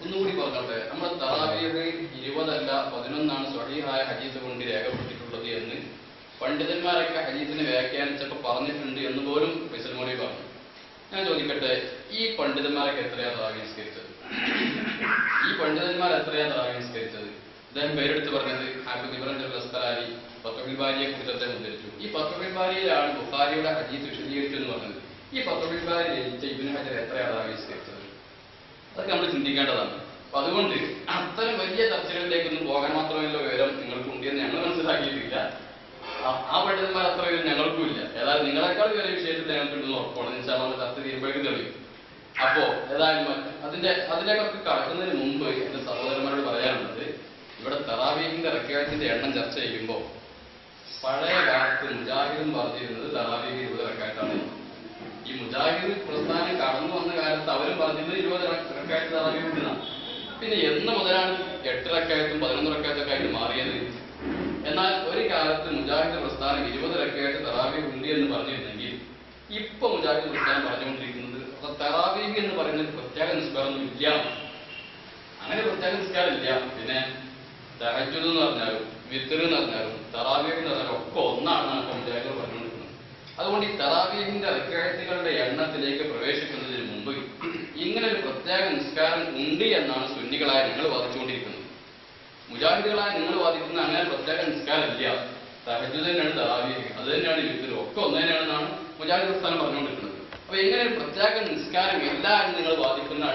ഒന്നുകൂടി പറഞ്ഞോട്ടെ, നമ്മുടെ തറാവീഹ് 20 അല്ല 11 സ്വഹീഹായ ഹദീസ് കൊണ്ട് രേഖപ്പെടുത്തിയിട്ടുള്ളത് എന്ന് പണ്ഡിതന്മാരൊക്കെ ഹദീസിനെ വ്യാഖ്യാനിച്ചപ്പോൾ പറഞ്ഞിട്ടുണ്ട് എന്ന് പോലും ഫൈസൽ മൗലവി പറഞ്ഞു. ഞാൻ ചോദിക്കട്ടെ, ഈ പണ്ഡിതന്മാരൊക്കെ എത്രയാ തറാവീഹ് നിസ്കരിച്ചത്? ഈ പണ്ഡിതന്മാർ എത്രയാ തറാവീഹ് നിസ്കരിച്ചത്? അദ്ദേഹം പേരെടുത്ത് പറഞ്ഞത് ഹാഫിദ് ഇബ്ൻ ഹജർ അസ്ഖലാനി ഫത്ഹുൽ ബാരിയെ കുറിച്ച് അദ്ദേഹം ഉദ്ധരിച്ചു. ഈ ഫത്ഹുൽ ബാരിയിലാണ് ബുഖാരിയുടെ ഹദീസ് വിശദീകരിച്ചു എന്ന് പറഞ്ഞത്. ഈ ഫത്ഹുൽ ബാരി രചിച്ച ഇബ്ൻ ഹജർ എത്രയാ തറാവീഹ് നിസ്കരിച്ചത്? അതൊക്കെ നമ്മൾ ചിന്തിക്കേണ്ടതാണ്. അപ്പൊ അതുകൊണ്ട് അത്തരം വലിയ ചർച്ചകളിലേക്കൊന്നും പോകാൻ മാത്രമല്ല വിവരം നിങ്ങൾക്കുണ്ട് എന്ന് ഞങ്ങൾ മനസ്സിലാക്കിയിട്ടില്ല. ആ പണ്ഡിതന്മാർ അത്ര വിവരം ഞങ്ങൾക്കും ഇല്ല. ഏതായാലും നിങ്ങളെക്കാൾ വേറെ വിഷയത്തിൽ ഞങ്ങൾക്കുണ്ടെന്ന് ഉറപ്പാണ്. നമ്മൾ ചർച്ച തീരുമ്പോഴേക്കും തെളിയും. അപ്പോ ഏതായാലും അതിലേക്കൊക്കെ കടക്കുന്നതിന് മുമ്പ് എന്റെ സഹോദരന്മാരോട് പറയാനുള്ളത്, ഇവിടെ തറാവീഹിന്റെ റക്അത്തിന്റെ എണ്ണം ചർച്ച ചെയ്യുമ്പോൾ പഴയ കാലത്ത് മുജാഹിദും പറഞ്ഞിരുന്നത് തറാവീഹ് 20 റക്അത്താണ്. ഈ മുജാഹിദ് പ്രസ്ഥാനം കടന്നു വന്ന കാലത്ത് അവരും പറഞ്ഞിരുന്നത് 20 റക്അത്ത് തറാവീഹ് ഉണ്ടെന്നാണ്. പിന്നെ എന്ന് മുതലാണ് 8 റക്അത്തും 11 റക്അത്തൊക്കെ ആയിട്ട് മാറിയത്? എന്നാൽ ഒരു കാലത്ത് മുജാഹിദ് പ്രസ്ഥാനം 20 റക്അത്ത് തറാവീഹ് ഉണ്ട് എന്ന് പറഞ്ഞിരുന്നെങ്കിൽ ഇപ്പൊ മുജാഹിദ് പ്രസ്ഥാനം പറഞ്ഞുകൊണ്ടിരിക്കുന്നത് തറാവീഹ് എന്ന് പറയുന്ന പ്രത്യേക നിസ്കാരമൊന്നും ഇല്ല. അങ്ങനെ പ്രത്യേക നിസ്കാരം ഇല്ല. പിന്നെ തഹജ്ജുദ് എന്ന് പറഞ്ഞാലും വിത്ർ എന്ന് പറഞ്ഞാലും തറാവീഹ് എന്ന് പറഞ്ഞാലും ഒക്കെ ഒന്നാണെന്നാണ് ഇപ്പൊ മുജാഹിദ് പറഞ്ഞുകൊണ്ടിരിക്കുന്നത്. അതുകൊണ്ട് ഈ തറാവീഹിന്റെ റക്അത്തുകളുടെ എണ്ണത്തിലേക്ക് പ്രവേശിക്കുന്നതിന് മുമ്പ് ഇങ്ങനെ ഒരു പ്രത്യേക നിസ്കാരം ഉണ്ട് എന്നാണ് സുന്നികളായ ഞങ്ങൾ വാദിച്ചുകൊണ്ടിരിക്കുന്നത്. മുജാഹിദുകളായ നിങ്ങൾ വാദിക്കുന്ന അങ്ങനെ പ്രത്യേക നിസ്കാരം ഇല്ല. തഹജ്ജുദ് തന്നെയാണ് തറാവീഹ്, അത് തന്നെയാണ് വിത്ർ, ഒക്കെ ഒന്ന് തന്നെയാണെന്നാണ് മുജാഹിദ് പ്രസ്ഥാനം പറഞ്ഞുകൊണ്ടിരിക്കുന്നത്. അപ്പൊ ഇങ്ങനെ ഒരു പ്രത്യേക നിസ്കാരം ഇല്ല എന്ന് നിങ്ങൾ വാദിക്കുന്ന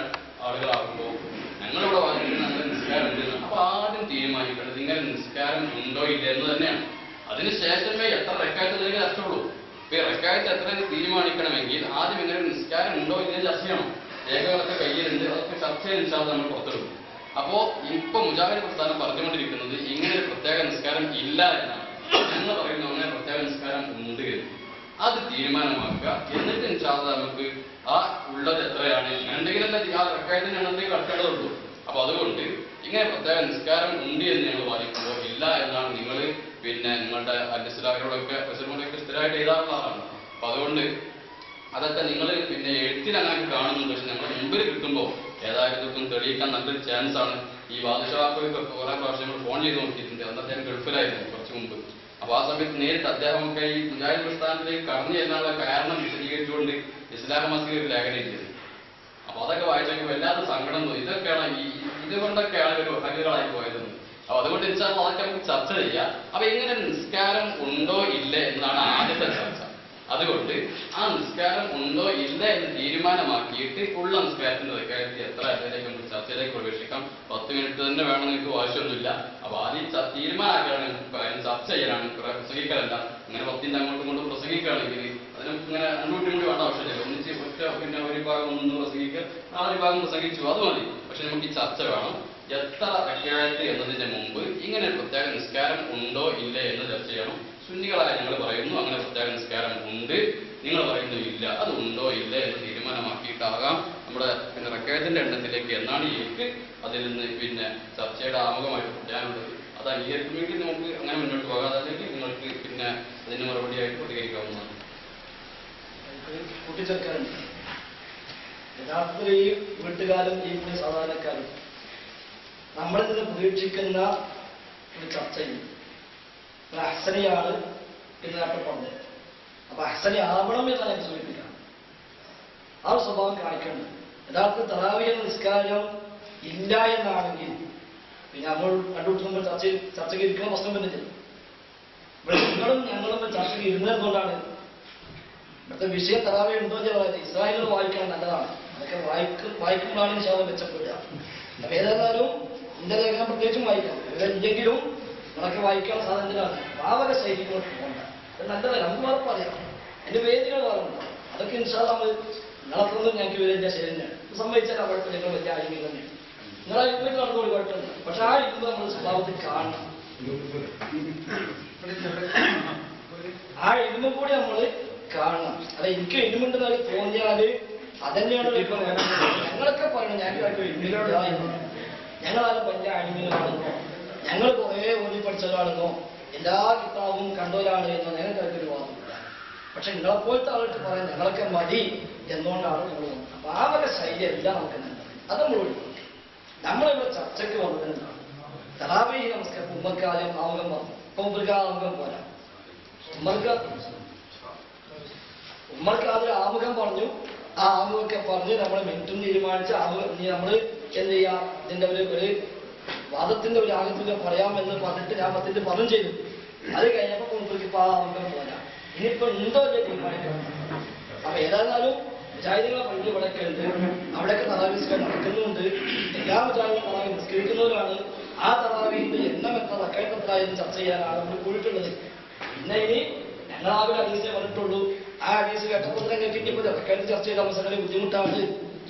ആളുകളാകുമ്പോൾ ഞങ്ങളിവിടെ വാദിക്കുന്ന അങ്ങനെ നിസ്കാരം ഉണ്ട്. അപ്പൊ ആദ്യം തീരുമാനിക്കേണ്ടത് ഇങ്ങനെ നിസ്കാരം ഉണ്ടോ ഇല്ല എന്ന് തന്നെയാണ്. അതിനുശേഷമേ എത്ര റക്അത്ത് നിങ്ങൾക്ക് ചർച്ചയുള്ളൂ. ഇപ്പൊ ഈ റക്അത്ത് എത്രയെന്ന് തീരുമാനിക്കണമെങ്കിൽ ആദ്യം ഇങ്ങനെ ഒരു നിസ്കാരം ഉണ്ടോ ഇല്ലെന്ന് ചർച്ച ചെയ്യണം. രേഖകളൊക്കെ കയ്യിലുണ്ട്, അതൊക്കെ ചർച്ച ചെയ്ത് നമ്മൾ പുറത്തെടുക്കും. അപ്പോ ഇപ്പൊ മുജാഹിദ് പ്രസ്ഥാനം പറഞ്ഞുകൊണ്ടിരിക്കുന്നത് ഇങ്ങനെ ഒരു പ്രത്യേക നിസ്കാരം ഇല്ല എന്നാണ്. ഞങ്ങൾ പറയുന്നു അങ്ങനെ പ്രത്യേക നിസ്കാരം ഉണ്ട്. അത് തീരുമാനമാക്കുക. എന്നിട്ട് ഇൻഷാ അല്ലാഹ് നമുക്ക് ആ ഉള്ളത് എത്രയാണ് എന്തെങ്കിലല്ല ആ റക്അത്തിന്റെ എണ്ണത്തിലേക്ക് കടക്കേണ്ടതുള്ളൂ. അപ്പൊ അതുകൊണ്ട് ഇങ്ങനെ പ്രത്യേക നിസ്കാരം ഉണ്ട് എന്ന് ഞങ്ങൾ വാദിക്കുമ്പോൾ ഇല്ല എന്നാണ് നിങ്ങൾ പിന്നെ നിങ്ങളുടെ അൽ-ഇസ്ലാമിനോടൊക്കെ റസൂലുള്ളാഹിക്ക് സ്ഥിരമായിട്ട് എഴുതാറുള്ളതാണ്. അപ്പൊ അതുകൊണ്ട് അതൊക്കെ നിങ്ങൾ പിന്നെ എഴുത്തിൽ അങ്ങനെ കാണുന്നുണ്ട്. പക്ഷെ ഞങ്ങളുടെ മുമ്പിൽ കിട്ടുമ്പോൾ ഏതായാലും ഇതൊക്കെ തെളിയിക്കാൻ നല്ലൊരു ചാൻസ് ആണ്. ഈ ബാദുഷാക്കൊക്കെ കുറെ പ്രാവശ്യം നമ്മൾ ഫോൺ ചെയ്ത് നോക്കിയിട്ടുണ്ട്. അന്ന് അദ്ദേഹം ഗൾഫിലായിരുന്നു കുറച്ച് മുമ്പ്. അപ്പൊ ആ സമയത്ത് നേരിട്ട് അദ്ദേഹമൊക്കെ ഈ മുജാഹിദ് പ്രസ്ഥാനത്തിലേക്ക് കടന്നു ചെല്ലാനുള്ള കാരണം വിശദീകരിച്ചുകൊണ്ട് ഇസ്ലാം മസ്ജിദിൽ ഒരു ലേഖനം ചെയ്തത്. അപ്പൊ അതൊക്കെ വായിച്ചെങ്കിൽ വല്ലാത്ത സങ്കടം തോന്നി. ഇതൊക്കെയാണ് ഇതുകൊണ്ടൊക്കെയാണ് ഒരു ഹരികളായി പോയതെന്ന്. അപ്പൊ അതുകൊണ്ട് വെച്ചാൽ അതൊക്കെ നമുക്ക് ചർച്ച ചെയ്യാം. അപ്പൊ ഇങ്ങനെ നിസ്കാരം ഉണ്ടോ ഇല്ലേ എന്നതാണ് ആദ്യത്തെ ചർച്ച. അതുകൊണ്ട് ആ നിസ്കാരം ഉണ്ടോ ഇല്ല എന്ന് തീരുമാനമാക്കിയിട്ട് ഉള്ള നിസ്കാരത്തിന്റെ റക്അത്ത് എത്ര അതിലേക്ക് നമുക്ക് ചർച്ചയിലേക്ക് പ്രവേശിക്കാം. 10 മിനിറ്റ് തന്നെ വേണമെന്ന് എനിക്ക് ആവശ്യമൊന്നുമില്ല. അപ്പൊ ആദ്യം തീരുമാനമാക്കുകയാണ്, ചർച്ച ചെയ്യാനാണ്, പ്രസംഗിക്കലല്ല. അങ്ങനെ 10 അങ്ങോട്ടും ഇങ്ങോട്ടും പ്രസംഗിക്കുകയാണെങ്കിൽ അതിന് ഇങ്ങനെ അങ്ങോട്ടും കൂടി വേണ്ട ആവശ്യമില്ല. ഒന്നിച്ച് ഒറ്റ പിന്നെ ഒരു ഭാഗം ഒന്ന് പ്രസംഗിക്കുക, നാളെ ഭാഗം പ്രസംഗിച്ചു, അത് മതി. പക്ഷെ നമുക്ക് ഈ ചർച്ച വേണം. എത്ര റക്അത്ത് എന്നതിന്റെ മുമ്പ് ഇങ്ങനെ പ്രത്യേക നിസ്കാരം ഉണ്ടോ ഇല്ലേ എന്ന് ചർച്ച ചെയ്യണം. സുന്നികളായ ഞങ്ങൾ പറയുന്നു അങ്ങനെ പ്രത്യേക നിസ്കാരം ഉണ്ട്, നിങ്ങൾ പറയുന്നു ഇല്ല. അത് ഉണ്ടോ ഇല്ല എന്ന് തീരുമാനമാക്കിയിട്ടാകാം നമ്മുടെ പിന്നെ റക്അത്തിന്റെ എണ്ണത്തിലേക്ക് എന്നാണ് എനിക്ക് അതിൽ നിന്ന് പിന്നെ ചർച്ചയുടെ ആമുഖമായിട്ട് പറയാനുള്ളത്. അത് അംഗീകരിക്കുമെങ്കിൽ നമുക്ക് അങ്ങനെ മുന്നോട്ട് പോകാം. അതല്ലെങ്കിൽ നിങ്ങൾക്ക് പിന്നെ അതിന് മറുപടിയായിട്ട് പ്രതികരിക്കാവുന്നതാണ്. കൂട്ടിച്ചേർക്കാറുണ്ട്. യഥാർത്ഥത്തിൽ ഈ വീട്ടുകാരും ഈ സാധാരണക്കാരും നമ്മളിൽ നിന്ന് പ്രതീക്ഷിക്കുന്ന ഒരു ചർച്ചയിൽ ഒരു അഹ്സനിയാണ് എന്ന് നേരത്തെ പറഞ്ഞത്. അപ്പൊ അഹ്സനി ആവണം എന്നാണ് എനിക്ക് സൂചിപ്പിക്കാം. ആ ഒരു സ്വഭാവം കാണിക്കേണ്ടത്. യഥാർത്ഥ തറാവീഹ് നിസ്കാരം ഇല്ല എന്നാണെങ്കിൽ പിന്നെ നമ്മൾ രണ്ടുകൂട്ടം നമ്മൾ ചർച്ചയ്ക്ക് ഇരിക്കുന്ന പ്രശ്നം വരുന്നില്ല. ഇവിടെ നിങ്ങളും ഞങ്ങളും ചർച്ചയ്ക്ക് ഇരുന്നതുകൊണ്ടാണ് ഇവിടുത്തെ വിഷയം തറാവീഹ് ഉണ്ടോ എന്ന് പറയുന്നത്. ഇസ്രായേലുകൾ വായിക്കാൻ നല്ലതാണ്. അതൊക്കെ വായിക്കുമ്പോഴാണ് ശാപം മെച്ചപ്പെടുക. അപ്പൊ ഏതായാലും എന്റെ ലേഖനം പ്രത്യേകിച്ചും വായിക്കാം. ഇവരെന്തെങ്കിലും നിങ്ങളൊക്കെ വായിക്കാൻ സാധനത്തിലാണ് പാവക ശൈലികളൊക്കെ പോകണ്ട. അത് നല്ലതല്ല, നമുക്ക് വേറെ പറയാം. എന്റെ വേദികൾ വേറുണ്ട്. അതൊക്കെ ഇൻഷാല്ലാ നമ്മൾ നിങ്ങളൊന്നും ഞങ്ങൾക്ക് വിവരിച്ച ശരി തന്നെയാണ്. സംഭവിച്ചാൽ അവിടുത്തെ നിങ്ങൾ വലിയ ആരെങ്കിലും തന്നെയാണ്. നിങ്ങളെ ഇതുവരെ നടന്നുകൊണ്ട് കുഴപ്പമില്ല. പക്ഷെ ആ ഇതുമ്പ് നമ്മൾ സ്വഭാവത്തിൽ കാണണം. ആ ഇതുമ്പും കൂടി നമ്മൾ കാണണം. അല്ല എനിക്ക് ഇതുമുണ്ടെന്ന് തോന്നിയാല് അതന്നെയാണ് ഞങ്ങളൊക്കെ പറയണം. ഞങ്ങളാരും വലിയ അടിമകളാണെന്നോ ഞങ്ങൾ കുറെ ഓടി പഠിച്ചവരാണെന്നോ എല്ലാ കിതാബും കണ്ടവരാണ് എന്നോ ഞങ്ങൾക്കൊരു വാദമില്ല. പക്ഷെ നിങ്ങളെപ്പോലത്തെ ആൾക്ക് പറയാൻ ഞങ്ങളൊക്കെ മതി എന്നുകൊണ്ടാണ് നമ്മൾ വന്നത്. അപ്പൊ ആ വക ശൈലി എല്ലാം നമുക്ക് നല്ലത്. അത് നമ്മൾ ഒഴിവാക്കി. നമ്മളിവിടെ ചർച്ചയ്ക്ക് വന്നതെന്താണ്? തറാവീഹ് നമസ്കാരം ഉമ്മർക്ക് ആദ്യം ആമുഖം പറഞ്ഞു. ഇപ്പൊ ഉമ്മർക്ക് ആമുഖം പോരാ. ഉമ്മർക്ക് ആദ്യം ആമുഖം പറഞ്ഞു. ആ ആമുഖമൊക്കെ പറഞ്ഞ് നമ്മൾ മിനിറ്റും തീരുമാനിച്ച് ആമുഖം നമ്മൾ എന്ത് ചെയ്യാം, ഇതിന്റെ ഒരു വാദത്തിന്റെ ഒരു ആകത്തുക പറയാമെന്ന് പറഞ്ഞിട്ട് ഞാൻ 10 പദം ചെയ്തു. അത് കഴിഞ്ഞപ്പോ ഉമ്മർക്ക് ഇപ്പൊ ആ ആമുഖം പോരാ. ഇനിയിപ്പോ ഉണ്ടോ എന്ന് തീരുമാനിക്കണം. അപ്പൊ ഏതായാലും മുജാഹിദുകളെ പള്ളി വിളക്കുണ്ട്. അവിടെയൊക്കെ തറാവീഹ് നടക്കുന്നുണ്ട്. എല്ലാ മുജാഹിദും തറാവീഹ് നിസ്കരിക്കുന്നവരാണ്. ആ തറാവീഹിന്റെ എണ്ണം എത്ര റക്അത്ത് എന്ന് ചർച്ച ചെയ്യാനാണ് നമ്മൾ കൂടിയിട്ടുള്ളത്. പിന്നെ ഇനി ഞങ്ങളാകെ ഹദീസേ പറഞ്ഞിട്ടുള്ളൂ. ആ ഹദീസ് കേട്ടപ്പോൾ തന്നെ കിട്ടിയപ്പോൾ റക്അത്ത് ചർച്ച ചെയ്ത അവസരങ്ങളിൽ ബുദ്ധിമുട്ടാണ്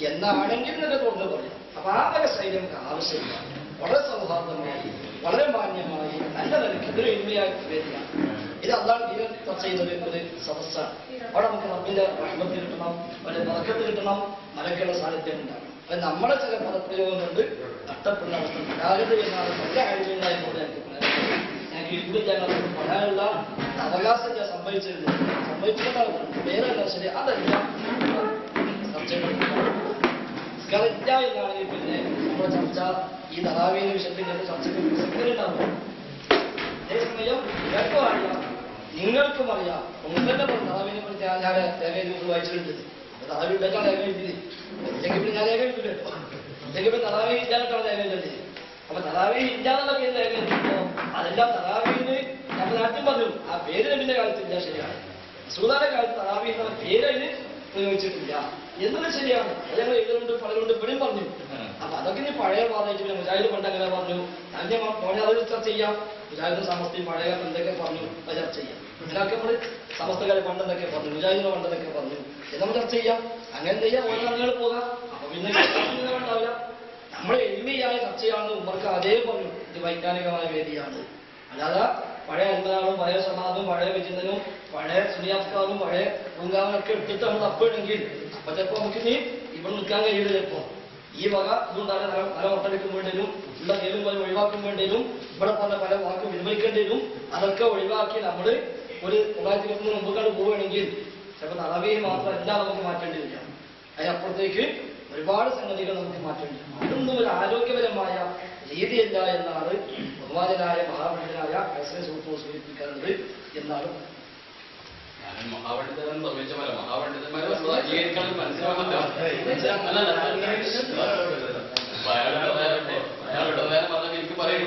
എന്നാണെങ്കിൽ എന്നൊക്കെ തോന്നുന്നത് പറയാം. അപ്പൊ ആ വക ശൈലി നമുക്ക് ആവശ്യമില്ല. വളരെ സൗഹാർദ്ദമായി വളരെ മാന്യമായി നല്ല നിലയ്ക്ക് ഇതൊരു എളിമയായ വേദിയാണ്. ഇത് അള്ളാഹു ദീനിൽ ചർച്ച ചെയ്യുന്നത് ഒരു സദസ്സാണ്. അവിടെ നമുക്ക് റബ്ബിന്റെ റഹ്മത്ത് കിട്ടണം, ഒരു ബറക്കത്ത് കിട്ടണം, മലക്കുകളുടെ സാന്നിധ്യം ഉണ്ടാകും. അത് നമ്മളെ ചില പദപ്രയോഗം കൊണ്ട് നഷ്ടപ്പെടുന്ന അവസ്ഥ ഉണ്ടാകരുത് എന്നാണ് വലിയ കഴിവില്ല എന്നോട് ഞങ്ങൾക്ക് ഇവിടെ ഞങ്ങൾക്ക് പറയാനുള്ള അവകാശം ഞാൻ സംഭവിച്ചിട്ടുണ്ടാകും. വേറെ ശരി അതെല്ലാം ചർച്ചയില്ല എന്നാണെങ്കിൽ പിന്നെ നമ്മുടെ ചർച്ച ഈ തറാവീഹിന്റെ വിഷയത്തിന്റെ ചർച്ചയ്ക്ക് ഉണ്ടാവും. അതേസമയം ഞങ്ങൾക്കും അറിയാം, നിങ്ങൾക്കും അറിയാം. മുമ്പത്തെ തറാവീഹിനെ കുറിച്ച് ഞാൻ ലേഖനം വായിച്ചിട്ടുണ്ട്. തറാവീഹ് ഉണ്ടെങ്കിൽ ലേഖനം എഴുതി ഇല്ലെങ്കിൽ പിന്നെ ഞാൻ ലേഖനം എഴുതില്ലല്ലോ. ഇല്ലെങ്കിൽ ഇപ്പൊ തറാവീഹ് ഇല്ലാന്നിട്ടാണ് ലേഖനം എഴുതി. അപ്പൊ തറാവീഹ് ഇല്ലാന്നുള്ള പേര് ലേഖനം എഴുതിപ്പോ അതെല്ലാം തറാവീഹിന് നമ്മുടെ നാട്ടിൽ പറഞ്ഞു. ആ പേര് നബിന്റെ കാലത്തില്ല, ശരിയാണ്. റസൂലുള്ളാഹിയുടെ കാലത്ത് തറാവീഹ് എന്ന പേര് അതിന് പ്രയോഗിച്ചിട്ടില്ല എന്നത് ശരിയാണ്. അത് ഞങ്ങൾ എഴുതുന്നുണ്ട്, പലരുണ്ട്, ഇവിടെയും പറഞ്ഞു. അപ്പൊ അതൊക്കെ ഇനി പഴയ വാദമായിട്ട് പിന്നെ മുജാഹിദ് പണ്ട് അങ്ങനെ പറഞ്ഞു. തന്നെ മോനെ അത് ചർച്ച ചെയ്യാം. മുജാഹിദ് സമസ്തയും പഴയ എന്തൊക്കെ പറഞ്ഞു അത് ചർച്ച ചെയ്യാം. ഇതിനൊക്കെ നമ്മള് സമസ്തകാരെ പണ്ടെന്തൊക്കെ പറഞ്ഞു, മുജാഹിദിനെ പണ്ടെന്തൊക്കെ പറഞ്ഞു എന്ന് നമ്മൾ ചർച്ച ചെയ്യാം. അങ്ങനെ ചെയ്യാം. ഓരോ ആളുകൾ പോകാം. അപ്പൊ പിന്നെ ഉണ്ടാവില്ല. നമ്മളെ എളിമയായ ചർച്ചയാണെന്ന് ഉമ്മർക്ക് അതേ പറഞ്ഞു. ഇത് വൈജ്ഞാനികമായ വേദിയാണ്. അല്ലാതെ പഴയ അൻപതാളും പഴയ സമാധവും പഴയ വിചിന്തനവും പഴയ സുനിയാസ്കാറും പഴയ പൂങ്കാവനൊക്കെ എടുത്തിട്ട് നമ്മൾ അപ്പോഴെങ്കിൽ അപ്പൊ ചിലപ്പോ നമുക്ക് ഇനി ഇവിടെ നിൽക്കാൻ കഴിയില്ല. ചിലപ്പോ ഈ വക ഇതുകൊണ്ടാണ് പല ഒട്ടടിക്കും വേണ്ടിയും ഉള്ള നേരും പോലെ ഒഴിവാക്കും വേണ്ടിയും ഇവിടെ പറഞ്ഞ പല വാക്ക് വിനിമയിക്കേണ്ടി വരും. അതൊക്കെ ഒഴിവാക്കി നമ്മൾ ഒരു 1923 മുമ്പുകാട് പോവുകയാണെങ്കിൽ ചിലപ്പോൾ തറാവീഹ് മാത്രമല്ല നമുക്ക് മാറ്റേണ്ടി വരിക. അതിനപ്പുറത്തേക്ക് ഒരുപാട് സംഗതികൾ നമുക്ക് മാറ്റേണ്ടി വരും. അതൊന്നും ഒരു ആരോഗ്യപരമായ രീതിയല്ല എന്നാണ് ബഹുമാനായ മഹാപണ്ഡിതനായ സൂചിപ്പിക്കാറുണ്ട് എന്നാണ്. മഹാപണ്ഡിതൻ സംബന്ധിച്ച പോലെ മഹാപണ്ഡിതന്മാരെ അംഗീകരിക്കണം മനസ്സിലാവുന്നില്ല. പറഞ്ഞ എനിക്ക് പറയാൻ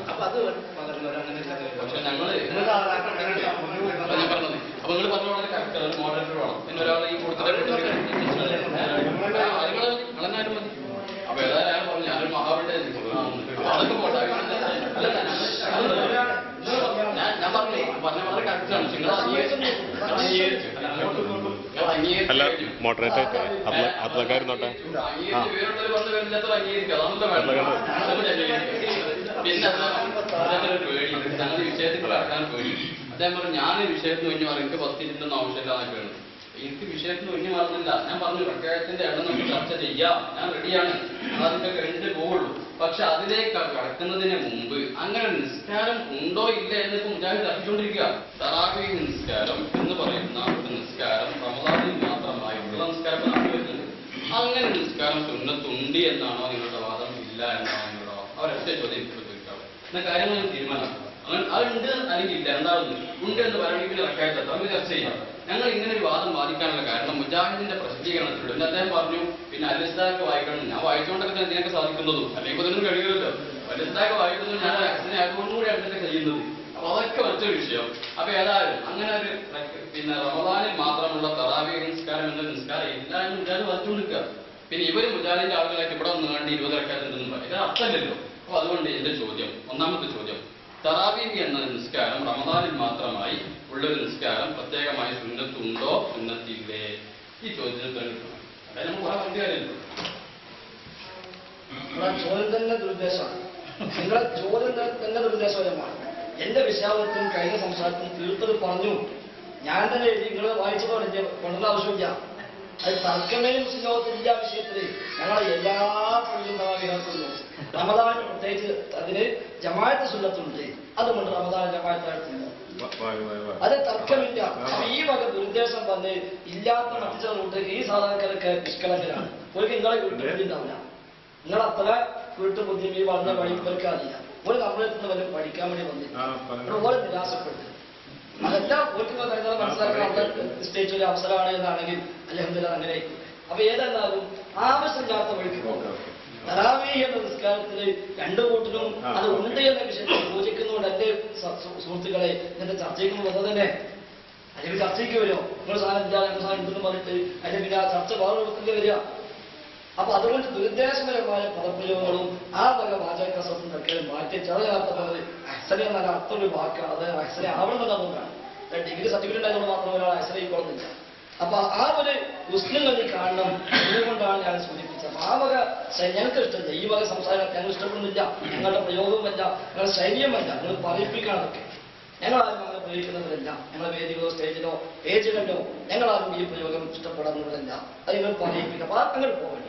അപ്പൊ അത് പക്ഷെ ഞങ്ങള് അപ്പൊ നിങ്ങൾ പറഞ്ഞ വളരെ കറക്റ്റ് ഒരു മോഡറേറ്റർ വേണം. പിന്നെ ഒരാൾ ഈ കൊടുത്തിട്ട് കളഞ്ഞാലും മതി. അപ്പൊ ഏതായാലും പറഞ്ഞു ഞാനൊരു മഹാപണ്ഡിതൻ അതൊക്കെ പോട്ടെ. ഞാൻ പറഞ്ഞു വളരെ കറക്റ്റാണ്. നിങ്ങൾ അല്ല മോഡറേറ്റർ അപ്ലക്കാരുന്നോട്ടെ. പിന്നെ പേടി ഞങ്ങൾ വിഷയത്തിൽ കിടക്കാൻ പേടി. അദ്ദേഹം പറഞ്ഞു ഞാൻ വിഷയത്തിന് ഒഴിഞ്ഞു മാറി എനിക്ക് 10 മിനിറ്റൊന്നും ആവശ്യമില്ലാന്നൊക്കെ വേണം. എനിക്ക് വിഷയത്തിന് ഒഴിഞ്ഞു മാറുന്നില്ല. ഞാൻ പറഞ്ഞു റക്അത്തിന്റെ എണ്ണം നമുക്ക് ചർച്ച ചെയ്യാം, ഞാൻ റെഡിയാണ്, അതൊക്കെ കഴിഞ്ഞിട്ട് പോവുള്ളൂ. പക്ഷെ അതിലേക്ക് കടക്കുന്നതിന് മുമ്പ് അങ്ങനെ നിസ്കാരം ഉണ്ടോ ഇല്ല എന്നിപ്പോ മുജാഹിദ് അറിയിച്ചുകൊണ്ടിരിക്കുക. തറാവീഹ് നിസ്കാരം എന്ന് പറയുന്ന ഒരു നിസ്കാരം റമദാനിൽ മാത്രമായിട്ടുള്ള നിസ്കാരം നടത്തി വരുന്നുണ്ട്. അങ്ങനെ നിസ്കാരം സുന്നത്തുണ്ട് എന്നാണോ നിങ്ങളുടെ വാദം, ഇല്ല എന്നാണോ നിങ്ങളുടെ വാദം? അവരൊറ്റ ചോദ്യം ചോദിക്കാവും. എന്ന കാര്യങ്ങൾ തീരുമാനമാക്കുക. അങ്ങനെ ആ അതുണ്ട് അല്ലെങ്കിൽ ഇല്ല. രണ്ടാമത് ഉണ്ട് എന്ന് പറയണമെങ്കിൽ പിന്നെ റക്കായത്ത് നമുക്ക് ചർച്ച ചെയ്യാം. ഞങ്ങൾ ഇങ്ങനെ ഒരു വാദം വാദിക്കാനുള്ള കാരണം മുജാഹിദിന്റെ പ്രസിദ്ധീകരണത്തിലുണ്ട്. പിന്നെ അദ്ദേഹം പറഞ്ഞു പിന്നെ അലിസ്താക്ക് വായിക്കണം. ഞാൻ വായിച്ചുകൊണ്ടൊക്കെ തന്നെ ഇതിനൊക്കെ സാധിക്കുന്നതും അല്ലെങ്കിൽ ഇതിനും കഴിയുമല്ലോ. അലിസ്താക്ക് വായിക്കുന്നത് ഞാൻ അച്ഛനെ അതുകൊണ്ടുകൂടി അടുത്തൊക്കെ ചെയ്യുന്നത്. അപ്പൊ അതൊക്കെ മറ്റൊരു വിഷയം. അപ്പൊ ഏതായാലും അങ്ങനെ ഒരു പിന്നെ റമദാനിൽ മാത്രമുള്ള തറാവീഹ് നിസ്കാരം എന്ന നിസ്കാരം ഇല്ല എന്ന് മുജാഹിദ് വാദിച്ചുകൊണ്ടിരിക്കുക. പിന്നെ ഇവര് മുജാഹിദിന്റെ ആളുകളായിട്ട് ഇവിടെ ഒന്ന് കണ്ട് 20 റക്അത്തുണ്ടെന്ന് പറയും. ഇത് അർത്ഥമില്ലല്ലോ. അപ്പൊ അതുകൊണ്ട് എന്റെ ചോദ്യം, ഒന്നാമത്തെ ചോദ്യം, തറാവീഹ് എന്ന നിസ്കാരം റമദാനിൽ മാത്രമായി ഉള്ളൊരു നിസ്കാരം പ്രത്യേകമായി സുന്നത്തുണ്ടോ സുന്നത്തില്ലേ? ഈ ചോദ്യത്തിന് തെളിയിക്കണം. അതായത് നമുക്ക് പറയാൻ കാര്യമല്ലോ. ചോദ്യം തന്നെ ദുരുദ്ദേശമാണ്. നിങ്ങളെ ചോദ്യം തന്നെ ദുരുദ്ദേശപരമാണ്. എന്റെ വിശ്വാസത്തിനും കഴിഞ്ഞ സംസാരത്തിനും തീർത്തത് പറഞ്ഞു. ഞാൻ തന്നെ എഴുതി, നിങ്ങൾ വായിച്ചതോടെ കൊണ്ടുള്ള ആവശ്യമില്ല. അത് തർക്കമേ മുസ്ലിം ലോകത്തില്ല വിഷയത്തിൽ ഞങ്ങളെ എല്ലാ പള്ളിയും തറാവീഹാക്കുന്നു. റമദാൻ പ്രത്യേകിച്ച് അതിന് ജമാഅത്ത് സുന്നത്തുണ്ട്. അതുകൊണ്ട് റമദാൻ ജമാഅത്തായിട്ടുണ്ട്. അത് തർക്കമില്ല. ഈ വക ദുരുദ്ദേശം പറഞ്ഞ് ഇല്ലാത്ത മറ്റു ചിലരുണ്ട്. ഈ സാധാരണക്കാരൊക്കെ നിഷ്കളങ്കരാണ്. ഒരു നിങ്ങളെ വീട്ടുണ്ടാവില്ല. നിങ്ങൾ അത്ര വീട്ടുബുദ്ധി ഈ വളർന്ന വഴിപ്പെടുക്കാറില്ല. ഒരു നമ്മളെത്തുന്ന വല്ലതും പഠിക്കാൻ വേണ്ടി വന്നില്ല. ഓരോ നിരാശപ്പെട്ടു. അതെല്ലാം ഓർക്കുന്ന കാര്യങ്ങൾ മനസ്സിലാക്കാൻ നിശ്ചയിച്ച ഒരു അവസരമാണ് എന്നാണെങ്കിൽ അൽഹംദുലില്ലാഹ് അങ്ങനെ ആയിരിക്കും. അപ്പൊ ഏതെന്നാലും ആവശ്യമില്ലാത്ത വഴിക്ക് പോകാം. തറാവീഹ് എന്ന നിസ്കാരത്തിൽ രണ്ടു കൂട്ടിനും അത് ഉണ്ട് എന്ന വിഷയത്തിൽ യോജിക്കുന്നതുകൊണ്ട് എന്റെ സുഹൃത്തുക്കളെ ഇതിന്റെ ചർച്ചയ്ക്ക് വന്നത് തന്നെ അല്ലെങ്കിൽ ചർച്ചയ്ക്ക് വരുമോ? നിങ്ങൾ സാധനം ഇല്ല ഞങ്ങൾ സാധനം ഉണ്ടെന്ന് പറഞ്ഞിട്ട് അതിന്റെ പിന്നെ ആ ചർച്ച വേറെ കൊടുക്കേണ്ടി വരിക. അപ്പൊ അതുകൊണ്ട് ദുരുദ്ദേശപരമായ പദപ്രയോഗങ്ങളും ആ വക വാചക കസത്തും ഒക്കെ മാറ്റി ചെറിയാത്ത പറഞ്ഞത് അഹ്സന എന്ന അർത്ഥമുള്ള വാക്കാണ്. അത് അഹ്സന ആവണമെന്നതുകൊണ്ടാണ്. ഡിഗ്രി സർട്ടിഫിക്കറ്റ് ഉണ്ടായതുകൊണ്ട് മാത്രം ഒരാൾ അഹ്സനയിക്കൊള്ളുന്നില്ല. അപ്പൊ ആ ഒരു ഉഷ്ണങ്ങളിൽ കാണണം എന്നുകൊണ്ടാണ് ഞാൻ സൂചിപ്പിച്ചത്. അപ്പൊ ആ വക ഞങ്ങൾക്ക് ഇഷ്ടമില്ല. ഈ വക സംസാരം ഞങ്ങൾ ഇഷ്ടപ്പെടുന്നില്ല. ഞങ്ങളുടെ പ്രയോഗവുമല്ല, ഞങ്ങളുടെ ശൈലിയുമല്ല. നിങ്ങൾ പറയിപ്പിക്കാണതൊക്കെ. ഞങ്ങളാരും അങ്ങനെ പ്രയോഗിക്കുന്നവരല്ല. ഞങ്ങളെ വേദികളോ സ്റ്റേജിലോ പേജിലോ ഞങ്ങളാരും ഈ പ്രയോഗം ഇഷ്ടപ്പെടുന്നവരല്ല. അത് നിങ്ങൾ പറയിപ്പിക്കുക. അപ്പൊ അങ്ങനെ പോകേണ്ടി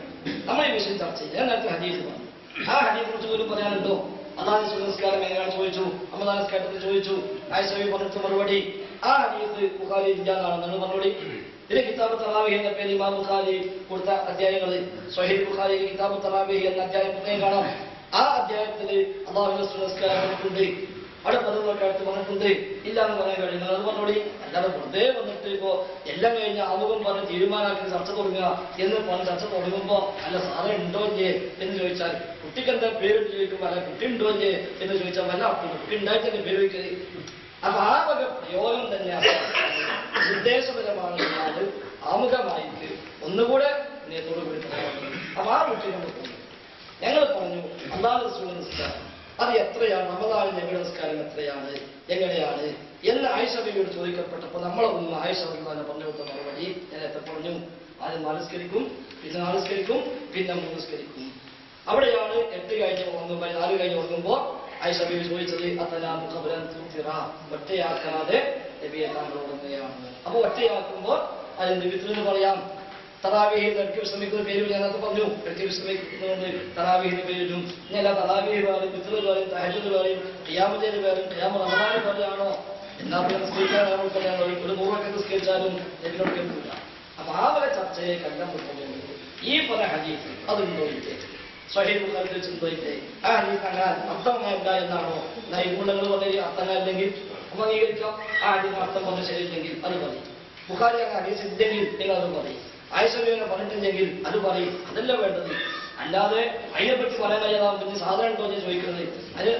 നമ്മൾ ഈ വിഷയം ചർച്ച ചെയ്യാൻ നേരത്തെ ഹദീസ് പറഞ്ഞു. ആ ഹദീസിനെ കുറിച്ച് പോലും പറയാനുണ്ടോ? അള്ളാഹു സുബ്ഹാനഹു എങ്ങനെയാണ് ചോദിച്ചു, റമദാൻ നിസ്കാരത്തിൽ ചോദിച്ചു. ആയിഷ പറഞ്ഞിട്ട് മറുപടി ആ ഹദീസ് ബുഖാരിയിൽ ഇല്ലാന്നാണെന്നാണ് മറുപടി. ഇതിന് കിതാബ് തറാവീഹ് എന്ന പേര് ഇമാം ബുഖാരി കൊടുത്ത അധ്യായങ്ങൾ സ്വഹീഹ് ബുഖാരിയിൽ കിതാബ് തറാവീഹ് എന്ന അധ്യായം പ്രത്യേകം കാണാം. ആ അധ്യായത്തിൽ അള്ളാഹുവിന്റെ നിസ്കാരം പറഞ്ഞിട്ടുണ്ട്. അവിടെ 11 അടുത്ത് പറഞ്ഞിട്ടുണ്ട്. ഇല്ലാന്ന് പറയാൻ കഴിയുന്നത് അത് പറഞ്ഞോടി. അല്ലാതെ വെറുതെ വന്നിട്ട് ഇപ്പോ എല്ലാം കഴിഞ്ഞ ആമുഖം പറഞ്ഞ് തീരുമാനമാക്കി ചർച്ച തുടങ്ങുക എന്ന് പറഞ്ഞ് ചർച്ച തുടങ്ങുമ്പോ അല്ല സാധനം ഉണ്ടോ ഇല്ലേ എന്ന് ചോദിച്ചാൽ കുട്ടിക്ക് എന്താ പേര് ചോദിക്കുമ്പോൾ അല്ല കുട്ടി ഉണ്ടോ ഇല്ലേ എന്ന് ചോദിച്ചാൽ വല്ല കുട്ടി ഉണ്ടായിട്ട് തന്നെ പേര് വയ്ക്കരുത്. അപ്പൊ ആ വക പ്രയോഗം തന്നെയാണ് നിർദ്ദേശപരമാണ്. ആമുഖമായിട്ട് ഒന്നുകൂടെ നേരത്തോടു കൂടി പറയാം. അപ്പൊ ആ കുട്ടി ഞങ്ങൾ പറഞ്ഞു അല്ലാഹു റസൂൽ നിസ്കാരം അത് എത്രയാണ്, റമദാനിൽ ഞങ്ങളുടെ നിസ്കാരം എത്രയാണ്, എങ്ങനെയാണ് എന്ന് ആയിഷ ബീവിയോട് ചോദിക്കപ്പെട്ടപ്പോൾ നമ്മളെ മുമ്പ് ആയിഷ റളിയല്ലാഹു പറഞ്ഞു കൊടുത്ത മറുപടി നേരത്തെ പറഞ്ഞു. ആദ്യം 4 നിസ്കരിക്കും, പിന്നെ 4 നിസ്കരിക്കും, പിന്നെ 3 നിസ്കരിക്കും. അവിടെയാണ് 8 കഴിഞ്ഞ് ഉറങ്ങുമ്പോൾ 4 കഴിഞ്ഞ് ഉറങ്ങുമ്പോൾ ആയിഷ ബീവി ചോദിച്ചത് അത്തലാമു ഖബ്ലൻ തുഫിറ, ഒറ്റയാക്കാതെ നബിയെ താങ്കൾ ഉറങ്ങുകയാണ്. അപ്പൊ ഒറ്റയാക്കുമ്പോൾ അതിന് വിത്രെന്ന് പറയാം. തറാവീഹിൽ ഇടയ്ക്ക് വിശ്രമിക്കുന്ന പേര് ഞാനത് പറഞ്ഞു. ഇടയ്ക്ക് വിശ്രമിക്കുന്നതുകൊണ്ട് തറാവീഹിന്റെ പേരും ഇനി തറാവീഹ് പറയും, വിത്ര് പറയും, തഹജ്ജുദ് പറയും, ഖിയാമത്ത് പറയും, ഖിയാമ റമദാൻ പറയാണോ എന്നാ പിന്നെ നിസ്കരിക്കാനാണോ പറയാനോ? ഒരു 100 നിസ്കരിച്ചാലും എന്നോട് കേൾക്കില്ല. അപ്പൊ ആ വക ചർച്ചയെ കണ്ടുകൊണ്ടു ഈ പല ഹദീസ് അതുണ്ടോ ഇല്ലേ, സ്വഹീഹ് ബുഖാരിയിൽ വെച്ചുണ്ടോ ഇല്ലേ, ആ ഹദീസ് അങ്ങനെ അർത്ഥമായില്ല എന്നാണോ? നൈപുണ്യങ്ങൾ പറഞ്ഞ അർത്ഥങ്ങൾ അല്ലെങ്കിൽ നമുക്ക് അംഗീകരിക്കാം. ആ ഹദീസ് അർത്ഥം പറഞ്ഞ ശരിയില്ലെങ്കിൽ അത് പറയും. ബുഖാരി അങ്ങനെ ഹദീസ് ഇല്ലെങ്കിൽ നിങ്ങൾ അത് പറയും. ആയിഷ ബീവിനെ പറഞ്ഞിട്ടില്ലെങ്കിൽ അത് പറയും. അതല്ല വേണ്ടത്. അല്ലാതെ അതിനെപ്പറ്റി പറയാൻ കഴിയാതാവും പിന്നെ സാധനം ഉണ്ടോ എന്ന് ചോദിക്കുന്നത്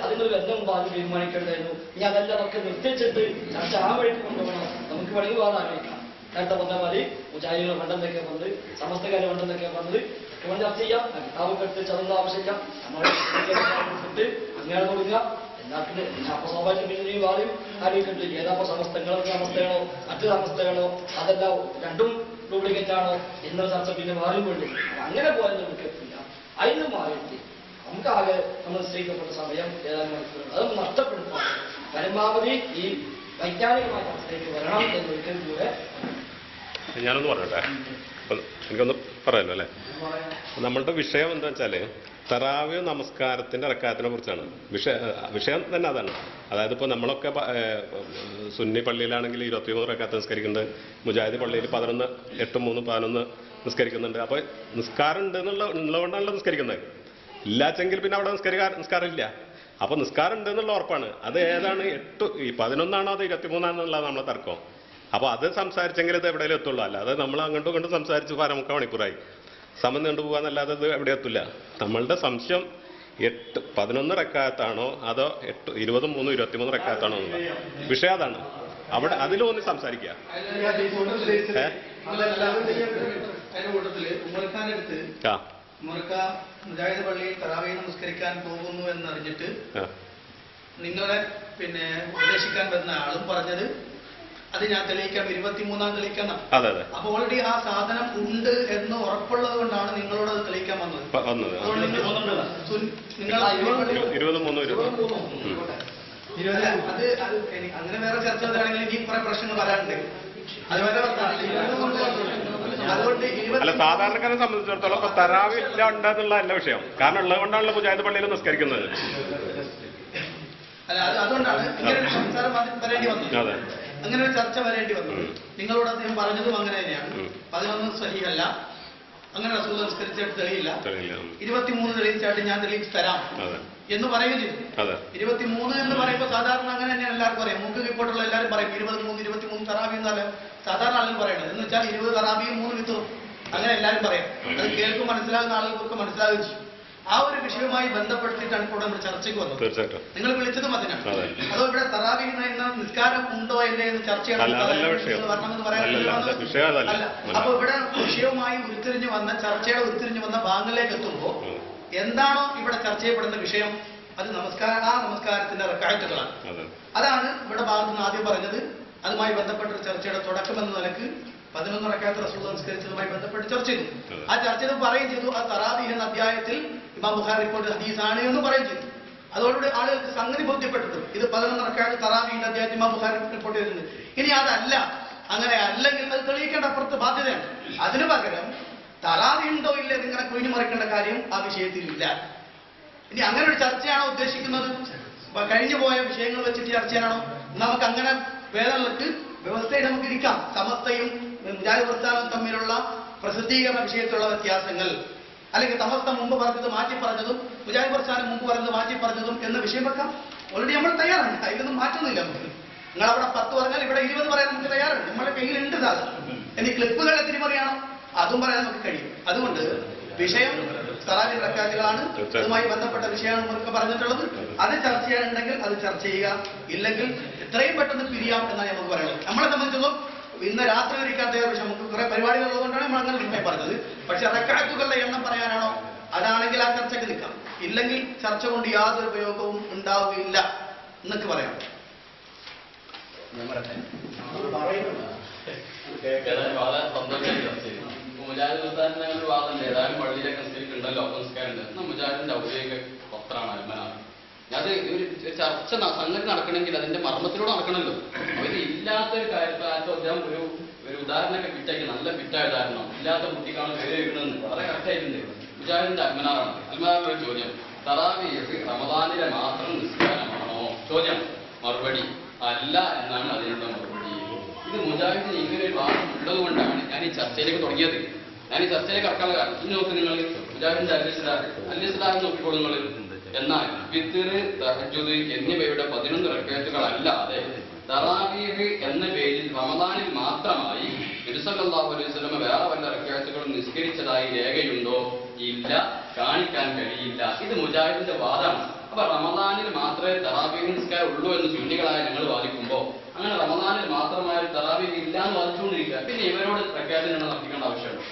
അതിനൊരു ബന്ധം ബാധ്യത തീരുമാനിക്കേണ്ടതായിരുന്നു. ഇനി അതെല്ലാം ഒക്കെ നിർത്തിച്ചിട്ട് ചർച്ച ആ വഴിക്ക് കൊണ്ടുപോകണം. നമുക്ക് വേണമെങ്കിൽ വേറെ ആലോചിക്കാം. നേരത്തെ പറഞ്ഞ മാതിരി മുജാഹിദികൾ പണ്ടെന്നൊക്കെ പറഞ്ഞത്, സമസ്തകാരെ പണ്ടെന്നൊക്കെ പറഞ്ഞത് ഇവിടെ ചർച്ച ചെയ്യാം. കിതാബ് കെട്ട് ചെറുന്ന ആവശ്യമില്ല. നമ്മളെ അങ്ങനെ കൊടുക്കുക. എല്ലാത്തിനും അപ്പൊ സ്വാഭാവിക പിന്നെ വാറിയും ആലോചിക്കട്ടെ ഏതാപ്പോ സമസ്തങ്ങളൊക്കെ സമസ്തയാണോ മറ്റു സമസ്തയാണോ അതെല്ലാം രണ്ടും ഡ്യൂപ്ലിക്കേറ്റ് ആണോ എന്നൊരു ചർച്ച പിന്നെ മാറിയും വേണ്ടി. അങ്ങനെ പോയാൽ നമുക്ക് എത്തില്ല. അതിന് മാറിയിട്ട് നമുക്കാകെ നമ്മൾ നിശ്ചയിക്കപ്പെട്ട സമയം ഏതാനും മണിക്കൂറുകൾ അതൊന്ന് നഷ്ടപ്പെടുത്താം. പരമാവധി ഈ വൈജ്ഞാനികമായ ചർച്ചയിലേക്ക് വരണം എന്നൊരിക്കൽ കൂടെ ഞാനൊന്ന് പറഞ്ഞോട്ടെ. എനിക്കൊന്ന് പറയാമല്ലോ അല്ലേ. നമ്മളുടെ വിഷയം എന്താ വെച്ചാല് തറാവീഹ് നമസ്കാരത്തിന്റെ റക്അത്തിനെ കുറിച്ചാണ്. വിഷയം തന്നെ അതാണ്. അതായത് ഇപ്പോൾ നമ്മളൊക്കെ സുന്നി പള്ളിയിലാണെങ്കിൽ 23 റക്അത്ത് നിസ്കരിക്കുന്നുണ്ട്. മുജാഹിദ് പള്ളിയിൽ 11, 8, 3, 11 നിസ്കരിക്കുന്നുണ്ട്. അപ്പോൾ നിസ്കാരം ഉണ്ട് ഉള്ളതുകൊണ്ടാണല്ലോ നിസ്കരിക്കുന്നത്. ഇല്ലാച്ചെങ്കിൽ പിന്നെ അവിടെ നിസ്കാരം ഇല്ല. അപ്പോൾ നിസ്കാരം ഉണ്ടെന്നുള്ള ഉറപ്പാണ്. അത് ഏതാണ് 11 അത് 23 നമ്മളെ തർക്കം. അപ്പോൾ അത് സംസാരിച്ചെങ്കിൽ ഇത് എവിടെയും എത്തുള്ളൂ. അല്ലാതെ നമ്മൾ അങ്ങോട്ടും ഇങ്ങോട്ടും സംസാരിച്ച് 12 മണിക്കൂറായി സമയം നീണ്ടു പോകാന്നല്ലാതെ ഇത് എവിടെ എത്തില്ല. നമ്മളുടെ സംശയം 11 റക്കായത്താണോ അതോ 23 23 റക്കായത്താണോ എന്നുള്ള വിഷയം അതാണ്. അവിടെ അതിലൊന്ന് സംസാരിക്കുക. മുജാഹിദ് പള്ളിയിൽ തറാവീഹ് നമസ്കരിക്കാൻ പോകുന്നു എന്നറിഞ്ഞിട്ട് നിങ്ങളെ ഉപദേശിക്കാൻ വരുന്ന ആളും പറഞ്ഞത് അത് ഞാൻ തെളിയിക്കാം 23 തെളിയിക്കാം. അപ്പൊ ഓൾറെഡി ആ സാധനം ഉണ്ട് എന്ന് ഉറപ്പുള്ളത് കൊണ്ടാണ് നിങ്ങളോട് അത് തെളിയിക്കാൻ വന്നത്. അങ്ങനെ വേറെ ചർച്ച വരികയാണെങ്കിൽ ഇനി കുറെ പ്രശ്നങ്ങൾ വരാനുണ്ട്. അല്ല, സാധാരണക്കാരെ സംബന്ധിച്ചിടത്തോളം ഇപ്പൊ തറാവീഹ് ഇല്ല ഉണ്ടെന്നുള്ള അല്ല വിഷയം. കാരണം ഉള്ളത് കൊണ്ടാണല്ലോ മുജാഹിദ് പള്ളിയിൽ നിസ്കരിക്കുന്നത്. അല്ല, അതുകൊണ്ടാണ് ഇങ്ങനെ ഒരു സംസാരം വരേണ്ടി വന്നത്, അങ്ങനെ ഒരു ചർച്ച വരേണ്ടി വന്നു. നിങ്ങളോട് അദ്ദേഹം പറഞ്ഞതും അങ്ങനെ തന്നെയാണ്. 11 സഹീഹല്ല, അങ്ങനെ റസൂൽ നിസ്കരിച്ചിട്ട് തെളിയില്ല. 23 തെളിയിച്ചായിട്ട് ഞാൻ തെളിയിച്ച് തരാം എന്ന് പറയുകയും ചെയ്തു. 23 എന്ന് പറയുമ്പോൾ സാധാരണ അങ്ങനെ തന്നെ എല്ലാവർക്കും പറയാം. മൂക്ക് റിപ്പോർട്ടുള്ള എല്ലാവരും പറയും 23 തറാവി എന്നല്ല സാധാരണ ആളുകൾ പറയണത്. എന്ന് വെച്ചാൽ 20 തറാവിയും 3 വിത്തറും അങ്ങനെ എല്ലാവരും പറയാം. അത് കേൾക്കും മനസ്സിലാകുന്ന ആളുകൾക്കൊക്കെ മനസ്സിലാകുകയും ചെയ്യും. ആ ഒരു വിഷയവുമായി ബന്ധപ്പെടുത്തിയിട്ടാണ് ഇപ്പോൾ നമ്മൾ ചർച്ചയ്ക്ക് വന്നത്. നിങ്ങൾ വിളിച്ചതും അതിനാണ്. അതോ ഇവിടെ തറാവീഹ് എന്ന നിസ്കാരം ഉണ്ടോ ഇല്ലേ എന്ന് ചർച്ച വരണമെന്ന് പറയാൻ അല്ല. അപ്പൊ ഇവിടെ വിഷയവുമായി ഉരുത്തിരിഞ്ഞു വന്ന ചർച്ചയുടെ ഉരുത്തിരിഞ്ഞു വന്ന ഭാഗങ്ങളിലേക്ക് എത്തുമ്പോൾ എന്താണോ ഇവിടെ ചർച്ച ചെയ്യപ്പെടുന്ന വിഷയം അത് നമസ്കാരത്തിന്റെ റക്അത്തുകളാണ്. അതാണ് ഇവിടെ ഭാഗത്ത് നിന്ന് ആദ്യം പറഞ്ഞത്. അതുമായി ബന്ധപ്പെട്ട ചർച്ചയുടെ തുടക്കം എന്ന നിലക്ക് 11 റക്അത്ത് റസൂൽ നിസ്കരിച്ചതുമായി ബന്ധപ്പെട്ട് ചർച്ച ചെയ്തു. ആ ചർച്ചയിൽ പറയുകയും ചെയ്തു അത് തറാവീഹ് എന്ന അധ്യായത്തിൽ ഇമാം ബുഖാരി റിപ്പോർട്ട് ഹദീസാണ് എന്ന് പറയുകയും ചെയ്തു. അതോടുകൂടി ആളുകൾക്ക് സംഗതി ബോധ്യപ്പെട്ടിട്ടുണ്ട്. ഇത് 11 റക്അത്ത് തറാവീഹിന്റെ അധ്യായത്തിൽ ഇമാം ബുഖാരി റിപ്പോർട്ട് ചെയ്തിട്ടുണ്ട്. ഇനി അതല്ല, അങ്ങനെ അല്ലെങ്കിൽ അത് തെളിയിക്കേണ്ട അപ്പുറത്ത് ബാധ്യതയാണ്. അതിനു പകരം തറാവീഹ് ഉണ്ടോ ഇല്ലേ നിങ്ങളെ കുഴിഞ്ഞു മറിക്കേണ്ട കാര്യം ആ വിഷയത്തിലില്ല. ഇനി അങ്ങനെ ഒരു ചർച്ചയാണോ ഉദ്ദേശിക്കുന്നത്? കഴിഞ്ഞു പോയ വിഷയങ്ങൾ വെച്ചിട്ട് ചർച്ച ചെയ്യാനാണോ? നമുക്ക് അങ്ങനെ വേദനകൾക്ക് വ്യവസ്ഥയിൽ നമുക്ക് ഇരിക്കാം. സമസ്തയും മുജാഹിദ് പ്രസ്ഥാനവും തമ്മിലുള്ള പ്രസിദ്ധീകരണ വിഷയത്തിലുള്ള വ്യത്യാസങ്ങൾ, അല്ലെങ്കിൽ സമസ്ത മുമ്പ് പറഞ്ഞത് മാറ്റി പറഞ്ഞതും മുജാഹിദ് പ്രസ്ഥാനം മുമ്പ് പറഞ്ഞത് മാറ്റി പറഞ്ഞതും എന്ന വിഷയം വെക്കാം. ഓൾറെഡി നമ്മൾ തയ്യാറാണ്. അതിലൊന്നും മാറ്റുന്നില്ല. നമുക്ക് നിങ്ങൾ അവിടെ 10 പറഞ്ഞാൽ ഇവിടെ 20 പറയാൻ നമുക്ക് തയ്യാറാണ്. നമ്മുടെ കയ്യിലുണ്ട് സാധനം. ഇനി ക്ലിപ്പുകളുടെ തിരിമറിയാണോ അതും പറയാൻ നമുക്ക് കഴിയും. അതുകൊണ്ട് വിഷയം തറാവീഹ് റക്അത്തുകളാണ്. അതുമായി ബന്ധപ്പെട്ട വിഷയമാണ് നമുക്ക് പറഞ്ഞിട്ടുള്ളത്. അത് ചർച്ച ചെയ്യാനുണ്ടെങ്കിൽ അത് ചർച്ച ചെയ്യുക, ഇല്ലെങ്കിൽ എത്രയും പെട്ടെന്ന് പിരിയാം എന്നാണ് നമുക്ക് പറയുന്നത്. നമ്മളെ സംബന്ധിച്ചൊന്നും ഇന്ന് രാത്രി ഇരിക്കാത്ത പക്ഷെ നമുക്ക് കുറെ പരിപാടികൾ ഉള്ളതുകൊണ്ടാണ് നമ്മൾ അങ്ങനെ മുന്നേ പറഞ്ഞത്. പക്ഷെ റക്അത്തുകളുടെ എണ്ണം പറയാനാണോ? അതാണെങ്കിൽ ആ ചർച്ചയ്ക്ക് നിൽക്കാം. ഇല്ലെങ്കിൽ ചർച്ച കൊണ്ട് യാതൊരു ഉപയോഗവും ഉണ്ടാവുകയില്ല എന്നൊക്കെ പറയാം. മുജാഹിദ് പ്രസ്ഥാനത്തിന് അങ്ങനെ ഒരു വാദമുണ്ട്. ഏതായാലും പള്ളിയിലൊക്കെ നിസ്കരിക്കുന്നുണ്ടല്ലോ, സംസ്കാരമുണ്ട്. എന്നാൽ മുജാഹിദിന്റെ ഔദ്യോഗിക പത്രമാണ് അൽമനാർ. അത് ഒരു ചർച്ച സംഗതി നടക്കണമെങ്കിൽ അതിന്റെ മർമ്മത്തിലൂടെ നടക്കണമല്ലോ. അവർ ഇല്ലാത്തൊരു കാര്യത്തിൽ ഒരു ഉദാഹരണമൊക്കെ ഫിറ്റാക്കി, നല്ല ഫിറ്റായ ഉദാഹരണം. ഇല്ലാത്ത കുട്ടിക്കാണ് പേര് വെക്കണമെന്ന് വളരെ കറക്റ്റായിട്ടുണ്ട്. മുജാഹിദിന്റെ അൽമനാറാണ്. അൽമനാറിന്റെ ഒരു ചോദ്യം, തറാവീഹ് റമദാനിലെ മാത്രം നിസ്കാരമാണോ? ചോദ്യം. മറുപടി അല്ല എന്നാണ് അതിനുള്ള മറുപടി. ഇത് മുജാഹിദിന് ഇങ്ങനെ ഒരു വാദം ഉള്ളത് കൊണ്ടാണ് ഞാൻ ഈ ചർച്ചയിലേക്ക് തുടങ്ങിയത്. ഞാൻ ഈ ചർച്ചയിലേക്ക് കടക്കാനുള്ള കാരണം ഇനി നോക്ക്, നിങ്ങൾ മുജാഹിദിന്റെ അൽ-ഇസ്ലാഹ് നോക്കിക്കോളൂ നിങ്ങൾ. എന്നാൽ വിത്ർ, തഹജ്ജുദ് എന്നിവയുടെ 11 റക്അത്തുകളല്ലാതെ തറാവീഹ് എന്ന പേരിൽ റമദാനിൽ മാത്രമായി നബി സല്ലല്ലാഹു അലൈഹി വസല്ലം വേറെ വല്ല റക്അത്തുകളും നിസ്കരിച്ചതായി രേഖയുണ്ടോ? ഇല്ല, കാണിക്കാൻ കഴിയില്ല. ഇത് മുജാഹിദിന്റെ വാദമാണ്. അപ്പൊ റമദാനിൽ മാത്രമേ തറാവീഹ് നിസ്കാരം ഉള്ളൂ എന്ന് സുന്നികളായ ഞങ്ങൾ വാദിക്കുമ്പോൾ അങ്ങനെ റമദാനിൽ മാത്രമായ തറാവീഹ് ഇല്ല എന്ന് വാദിച്ചുകൊണ്ടിരിക്കുക. പിന്നെ ഇവരോട് പ്രഖ്യാപനം നടത്തിക്കേണ്ട ആവശ്യമുണ്ട്.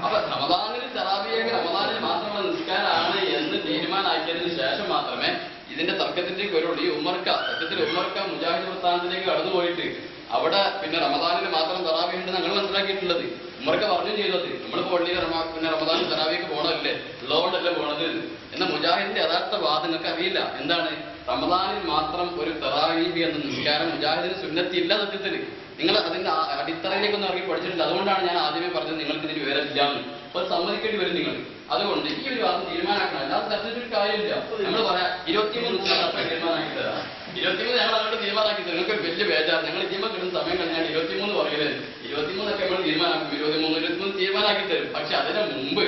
അപ്പൊ റമദാനിൽ തറാവീഹ് റമദാനിൽ മാത്രമുള്ള നിസ്കാരമാണ് എന്ന് തീരുമാനമാക്കിയതിന് ശേഷം മാത്രമേ ഇതിന്റെ തർക്കത്തിലേക്ക് വരുള്ളൂ. ഈ സത്യത്തിൽ ഉമ്മർക്ക മുജാഹിദ് പ്രസ്ഥാനത്തിലേക്ക് കടന്നുപോയിട്ട് അവിടെ പിന്നെ റമദാനിൽ മാത്രം തറാവീഹ് ഉണ്ടെന്ന് ഞങ്ങൾ മനസ്സിലാക്കിയിട്ടുള്ളത്. ഉമ്മർക്ക പറഞ്ഞു ചെയ്തത് നമ്മളിപ്പോ പള്ളിയിൽ പിന്നെ റമദാനിൽ തറാവീഹ് പോണതല്ലേ, ഉള്ളതുകൊണ്ടല്ലേ പോണത് എന്ന മുജാഹിദിന്റെ യഥാർത്ഥ വാദങ്ങൾക്ക് അറിയില്ല. എന്താണ് റമദാനിൽ മാത്രം ഒരു തറാവീഹ് എന്ന നിസ്കാരം മുജാഹിദിന് സുന്നത്തില്ല. സത്യത്തിൽ നിങ്ങൾ അതിന്റെ അടിത്തറയിലേക്കൊന്നും ഇറങ്ങി പഠിച്ചിട്ടില്ല. അതുകൊണ്ടാണ് ഞാൻ ആദ്യമേ പറഞ്ഞത് നിങ്ങൾക്ക് ഇതിന് വിവരമില്ലാന്ന്. അപ്പോൾ സമ്മതിക്കേണ്ടി വരും നിങ്ങൾ. അതുകൊണ്ട് ഈ ഒരു വാദം തീരുമാനമാക്കണം. അല്ലാതെ ചർച്ചയ്ക്ക് കാര്യമില്ല. നമ്മൾ പറയാം 23 തീരുമാനമാക്കി തരാം. 23 ഞങ്ങൾ അങ്ങോട്ട് തീരുമാനമാക്കി തരും. നിങ്ങൾക്ക് വലിയ ബേജാറ്. ഞങ്ങൾ ജിമ്മ കിട്ടുന്ന സമയം കഴിഞ്ഞാൽ 23 പറയരുത്. 23 ഒക്കെ നമ്മൾ തീരുമാനമാക്കും. 23 തീരുമാനമാക്കി തരും. പക്ഷെ അതിന് മുമ്പ്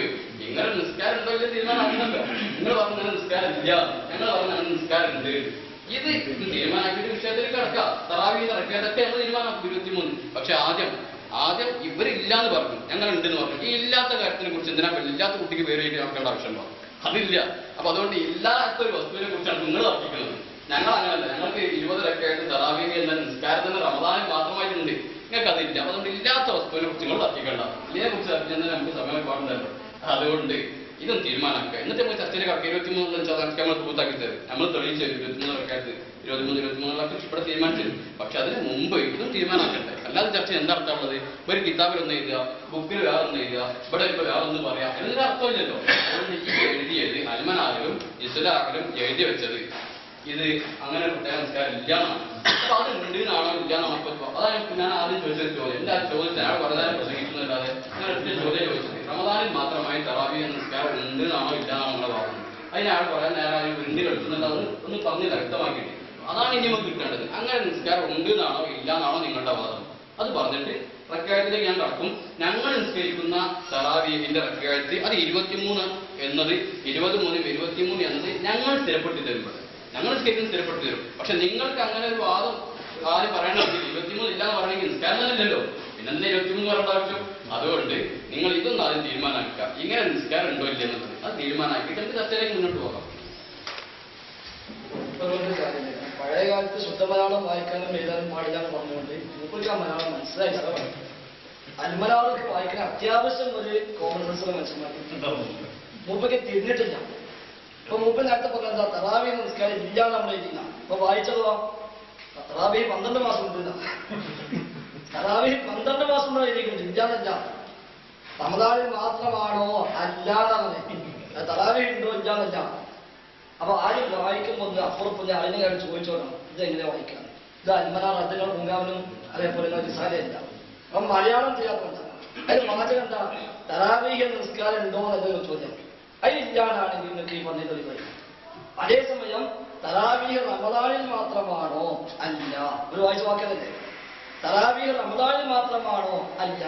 ഇങ്ങനെ നിസ്കാരം ഉണ്ടോ ഇല്ല തീരുമാനമാകുന്നല്ലോ. നിങ്ങൾ പറഞ്ഞ നിസ്കാരം ഇല്ല, ഞങ്ങൾ പറഞ്ഞ നിസ്കാരം ഉണ്ട്. ഇത് തീരുമാനമാക്കിയിട്ട് വിഷയത്തിലേക്ക് കിടക്കാം. തറാവീഹ് ഇറക്കിയതൊക്കെ ഞങ്ങൾ തീരുമാനമാക്കും 23. പക്ഷെ ആദ്യം ഇവരില്ലാന്ന് പറഞ്ഞു, ഞങ്ങൾ ഉണ്ടെന്ന് പറഞ്ഞു. ഈ ഇല്ലാത്ത കാര്യത്തിനെ കുറിച്ച് എന്തിനാ ഇല്ലാത്ത കുട്ടിക്ക് പേര് എഴുതി നോക്കേണ്ട ആവശ്യമുണ്ടോ? അതില്ല. അപ്പൊ അതുകൊണ്ട് ഇല്ലാത്ത ഒരു വസ്തുവിനെ കുറിച്ചാണ് നിങ്ങൾ തർക്കിക്കുന്നത്. ഞങ്ങൾ അങ്ങനല്ല. ഞങ്ങൾക്ക് 20 റക്അത്ത് തറാവീഹ് എന്ന നിസ്കാരം തന്നെ റമദാനിൽ മാത്രമായിട്ടുണ്ട്. നിങ്ങൾക്ക് അതില്ല. അപ്പൊ അതുകൊണ്ട് ഇല്ലാത്ത വസ്തുവിനെ കുറിച്ച് നിങ്ങൾ തർക്കിക്കണ്ട. ഇതിനെ കുറിച്ച് തർക്കിച്ചാൽ നമുക്ക് സമയം പാടുണ്ടല്ലോ. അതുകൊണ്ട് ഇതും തീരുമാനമാക്കുക. എന്നിട്ട് നമ്മൾ ചർച്ചയിലേക്ക് കടക്കുക. 23 നമ്മൾ പൂർത്താക്കി തരും. നമ്മൾ തെളിയിച്ചു തരും 23 റക്അത്ത് 23 ഇവിടെ തീരുമാനിച്ചു തരും. പക്ഷെ അതിന് മുമ്പ് ഇതും തീരുമാനമാക്കണ്ടേ? അല്ലാതെ ചർച്ച എന്താർത്ഥമുള്ളത്? ഒരു കിതാബിൽ ഒന്ന് എഴുതുക, ബുക്കിൽ വേറെ ഒന്ന് എഴുതുക, ഇവിടെ ഇപ്പൊ വേറെ ഒന്ന് പറയാം, എന്നൊരു അർത്ഥമില്ലല്ലോ. അതുകൊണ്ട് ഈ എഴുതിയത് അൽമനാറിലും ഇസ്ലാഹിലും എഴുതി വെച്ചത് ഇത് അങ്ങനെ പ്രത്യേക നിസ്കാരം ഇല്ലാന്നാണ്. അപ്പൊ അത് ഉണ്ടെന്നാണോ ഇല്ലാന്നാണോ? അതാണ് ഞാൻ ആദ്യം ചോദിച്ചൊരു ചോദ്യം. എന്റെ ആ ചോദിച്ചത് ഞാൻ വളരെ പ്രസംഗിക്കുന്നതല്ലാതെ ഞാൻ ഒറ്റ ചോദ്യം ചോദിച്ചത്, റമദാനിൽ മാത്രമായി തറാവീഹ് എന്ന നിസ്കാരം ഉണ്ടെന്നാണോ ഇല്ലാന്നാണോ നമ്മളെ പറയുന്നത്. അതിനാൾ പറയാൻ നേരം വീണ്ടിൽ എടുക്കുന്നുണ്ട്. അത് ഒന്ന് പറഞ്ഞ് വ്യക്തമാക്കിയിട്ട് അതാണ് ഇനി നമുക്ക് കിട്ടേണ്ടത്. അങ്ങനെ നിസ്കാരം ഉണ്ടെന്നാണോ ഇല്ലാന്നാണോ നിങ്ങളുടെ വാദം? അത് പറഞ്ഞിട്ട് റക്അത്തിലേക്ക് ഞാൻ കടക്കും. ഞങ്ങൾ നിസ്കരിക്കുന്ന തറാവീഹിന്റെ റക്അത്ത് അത് 23 എന്നത് 23 23 എന്നത് ഞങ്ങൾ സ്ഥിരപ്പെടുത്തി തരും. ഞങ്ങൾ നിസ്കരിക്കുന്ന സ്ഥിരപ്പെടുത്തി തരും. പക്ഷെ നിങ്ങൾക്ക് അങ്ങനെ ഒരു വാദം ആദ്യം പറയണമെങ്കിൽ 23 ഇല്ലാന്ന് പറയണമെങ്കിൽ നിസ്കാരം തന്നെ ഇല്ലല്ലോ. പിന്നെന്താ 23 പറയേണ്ട ആവശ്യം? അതുകൊണ്ട് നിങ്ങൾ ഇതൊന്നും ആദ്യം തീരുമാനമാക്കുക. ഇങ്ങനെ നിസ്കാരം ഉണ്ടോ ഇല്ല എന്നത് അത് തീരുമാനമാക്കിയിട്ട് നമുക്ക് ചർച്ചയിലേക്ക് മുന്നോട്ട് പോകാം. പഴയ കാലത്ത് ശുദ്ധ മലയാളം വായിക്കാനും എഴുതാനും പാടില്ല എന്ന് പറഞ്ഞുകൊണ്ട് മൂപ്പർക്ക് ആ മലയാളം മനസ്സിലായി. അൽമലാർക്ക് വായിക്കാൻ അത്യാവശ്യം ഒരു കോമൺ സെൻസുള്ള മനുഷ്യന്മാർക്ക് മൂപ്പയ്ക്ക് തിരിഞ്ഞിട്ടില്ല. ഇപ്പൊ മൂപ്പൻ നേരത്തെ പറഞ്ഞ എന്താ തറാവീഹ് നിസ്കാരം ഇല്ല നമ്മൾ എഴുതില്ല. ഇപ്പൊ വായിച്ചതോ തറാവീഹ് 12 മാസം ഉണ്ട്. തറാവീഹ് 12 മാസം എഴുതിയിട്ടുണ്ട്, ഇല്ലാന്നല്ല. റമദാനിൽ മാത്രമാണോ അല്ലാതാണ്. തറാവീഹ് ഉണ്ടോ ഇല്ലാന്നല്ല. അപ്പൊ ആരും വായിക്കുമ്പോൾ അപ്പുറപ്പില്ല അതിനെ കാര്യം ചോദിച്ചോളാം, ഇതെങ്ങനെ വായിക്കാം? ഇത് അൽമനാർ അതിനോട് മുങ്ങാവനും അതേപോലെ വിസാരമില്ല. അപ്പൊ മലയാളം ചെയ്യാത്തതുണ്ട്. അതിന് വാചകം എന്താ? തറാവീഹ് നിസ്കാരം ഉണ്ടോ എന്നൊരു ചോദ്യം. അതിലില്ലാതാണെങ്കിൽ നിങ്ങൾക്ക് ഈ പറഞ്ഞ തെളിവായി. അതേസമയം തറാവീഹ് റമദാനിൽ മാത്രമാണോ അല്ല, ഒരു വായിച്ച വാക്കതല്ലേ. തറാവീഹ് റമദാനിൽ മാത്രമാണോ അല്ല.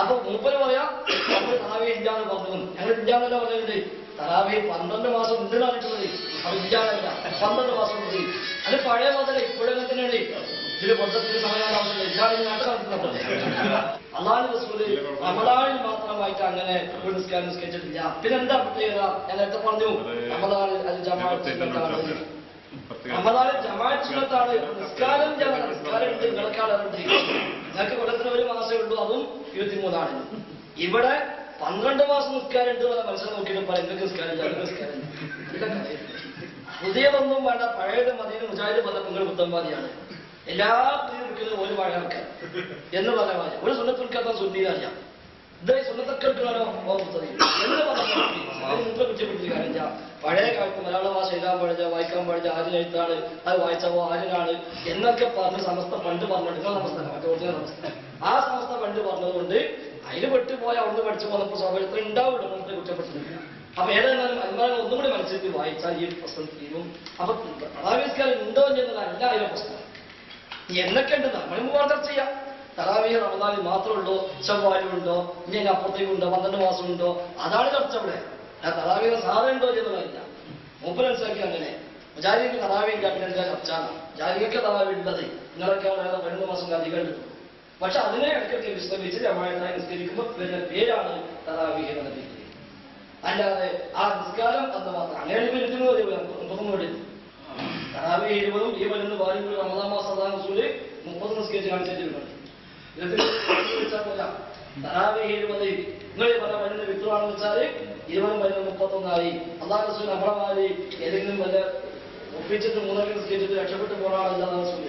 അപ്പൊ മൂപ്പര് പറയാം നമ്മൾ തറാവീഹ് ഇല്ലാന്ന് പറഞ്ഞു, ഞങ്ങൾ ഇല്ലാന്നല്ല പറയുന്നത്. തറാവീഹ് 12 മാസം ഉണ്ട് പറഞ്ഞിട്ടുള്ളത്. അത് ഇല്ലാന്നല്ല, 12 മാസം ഉണ്ട്. അത് പഴയ മുതലേ ഇപ്പോഴെങ്ങനെ തന്നെയാണ്. ഇതിന് പൊട്ടത്തിന് സമയം ആവശ്യമില്ല. ഇല്ലാതെ നാട്ടിൽ നടത്തുന്നുണ്ടല്ലോ. അള്ളാഹു റസൂല് റമദാനിൽ മാത്രമായിട്ട് അങ്ങനെ ഒരു നിസ്കാരം നിസ്കരിച്ചിട്ടില്ല. പിന്നെന്താ പ്രത്യേകത? ഞാൻ നേരത്തെ പറഞ്ഞു, റമദാനിൽ അത് ജമാഅത്ത് സുന്നത്താണ്. റമദാനിൽ ജമാഅത്ത് സുന്നത്താണ്. നിസ്കാരം നിസ്കാരം ഉണ്ട്, നിങ്ങൾക്കാളുണ്ട്. നിങ്ങൾക്ക് കൊല്ലത്തിന് 1 മാസമേ ഉള്ളൂ, അതും 23 ഇവിടെ 12 മാസം നിസ്കാരം ഉണ്ട് എന്ന് മനസ്സിലാക്കി നോക്കിയിട്ട് പറയാം എന്തൊക്കെ നിസ്കാരം. പുതിയതൊന്നും വേണ്ട, പഴയത് മദീന മുജാഹിദ് പറഞ്ഞ നിങ്ങൾ പുത്തൻവാദിയാണ്. എല്ലാ എടുക്കുന്നത് ഒരു പഴയ ആൾക്കാർ എന്ന് പറഞ്ഞ മാതിരി ഒരു സുന്നത്തുൽക്കാത്ത സുന്നീതറിയാം. ഇതേ സുന്നത്തൊക്കെ എടുക്കണോ എന്ന് പറഞ്ഞ കുറ്റപ്പെടുത്തിയ കാര്യം. പഴയ കാലത്ത് മലയാള ഭാഷ എഴുതാൻ പാടില്ല, വായിക്കാൻ പാടില്ല, ആരിനെഴുത്താണ്, അത് വായിച്ചവോ ആരിനാണ് എന്നൊക്കെ പറഞ്ഞ് സമസ്ത പണ്ട് പറഞ്ഞിട്ട് സമസ്ത മറ്റേ ഒറിജിനൽ സമസ്ത ആ സമസ്ത പണ്ട് പറഞ്ഞതുകൊണ്ട് അതിന് പെട്ടുപോയ അവിടുന്ന് പഠിച്ചു പോകുന്നപ്പോൾ സ്വാഭാവികത്തിൽ ഉണ്ടാവില്ല നമുക്ക് കുറ്റപ്പെട്ടിട്ടില്ല. അപ്പൊ ഏതായാലും അൽമാരെ ഒന്നും കൂടി മനസ്സിലാക്കി വായിച്ചാൽ ഈ പ്രശ്നം തീരും. അപ്പൊ തറാവീഹ് ഉണ്ടോ എന്നതല്ല അതിന്റെ പ്രശ്നം. എന്നൊക്കെ ഉണ്ട് നമ്മൾ ചർച്ച ചെയ്യാം. തറാവീഹ് റമദാനിൽ മാത്രമുണ്ടോ, ചൊവ്വാലുണ്ടോ, ഇനി അതിന് അപ്പുറത്തേക്കുണ്ടോ, 12 മാസം ഉണ്ടോ, അതാണ് ചർച്ച ഇവിടെ. തറാവീഹ് സാധനം ഉണ്ടോ എന്നതല്ല. മൂപ്പർ മനസ്സിലാക്കി അങ്ങനെ ജാരിക്ക് തറാവീഹ് കാട്ടിന്റെ ചർച്ചയാണ്. ജാരികൊക്കെ തറാവീഹ് ഉള്ളത് നിങ്ങളൊക്കെ 12 മാസം അധികം ഉണ്ട്. പക്ഷെ അതിനെ ഇടയ്ക്കൊക്കെ വിശ്രമിച്ച് ജമാഅത്തായി നിസ്കരിക്കുമ്പോൾ വരുന്ന പേരാണ് തറാവീഹ് എന്ന പേര്. അല്ലാതെ ആ നിസ്കാരം എന്ന് മാത്രം അങ്ങനെ 30 തറാവീഹ് 20 ഈ വരുന്ന ബാലിപുരി റമദാൻ മാസം 30 നിസ്കരിച്ച് കാണിച്ചിട്ടുണ്ട്. തറാവീഹ് 20 നിങ്ങൾ പറഞ്ഞ വരുന്ന വിത്രാണെന്ന് വെച്ചാൽ 20 വരുന്ന 31 അല്ലാഹു റസൂൽ നമ്മളെ ഏതെങ്കിലും വല്ല ഒപ്പിച്ചിട്ട് 3 നിസ്കരിച്ചിട്ട് രക്ഷപ്പെട്ടു പോകാനുള്ള റസൂൽ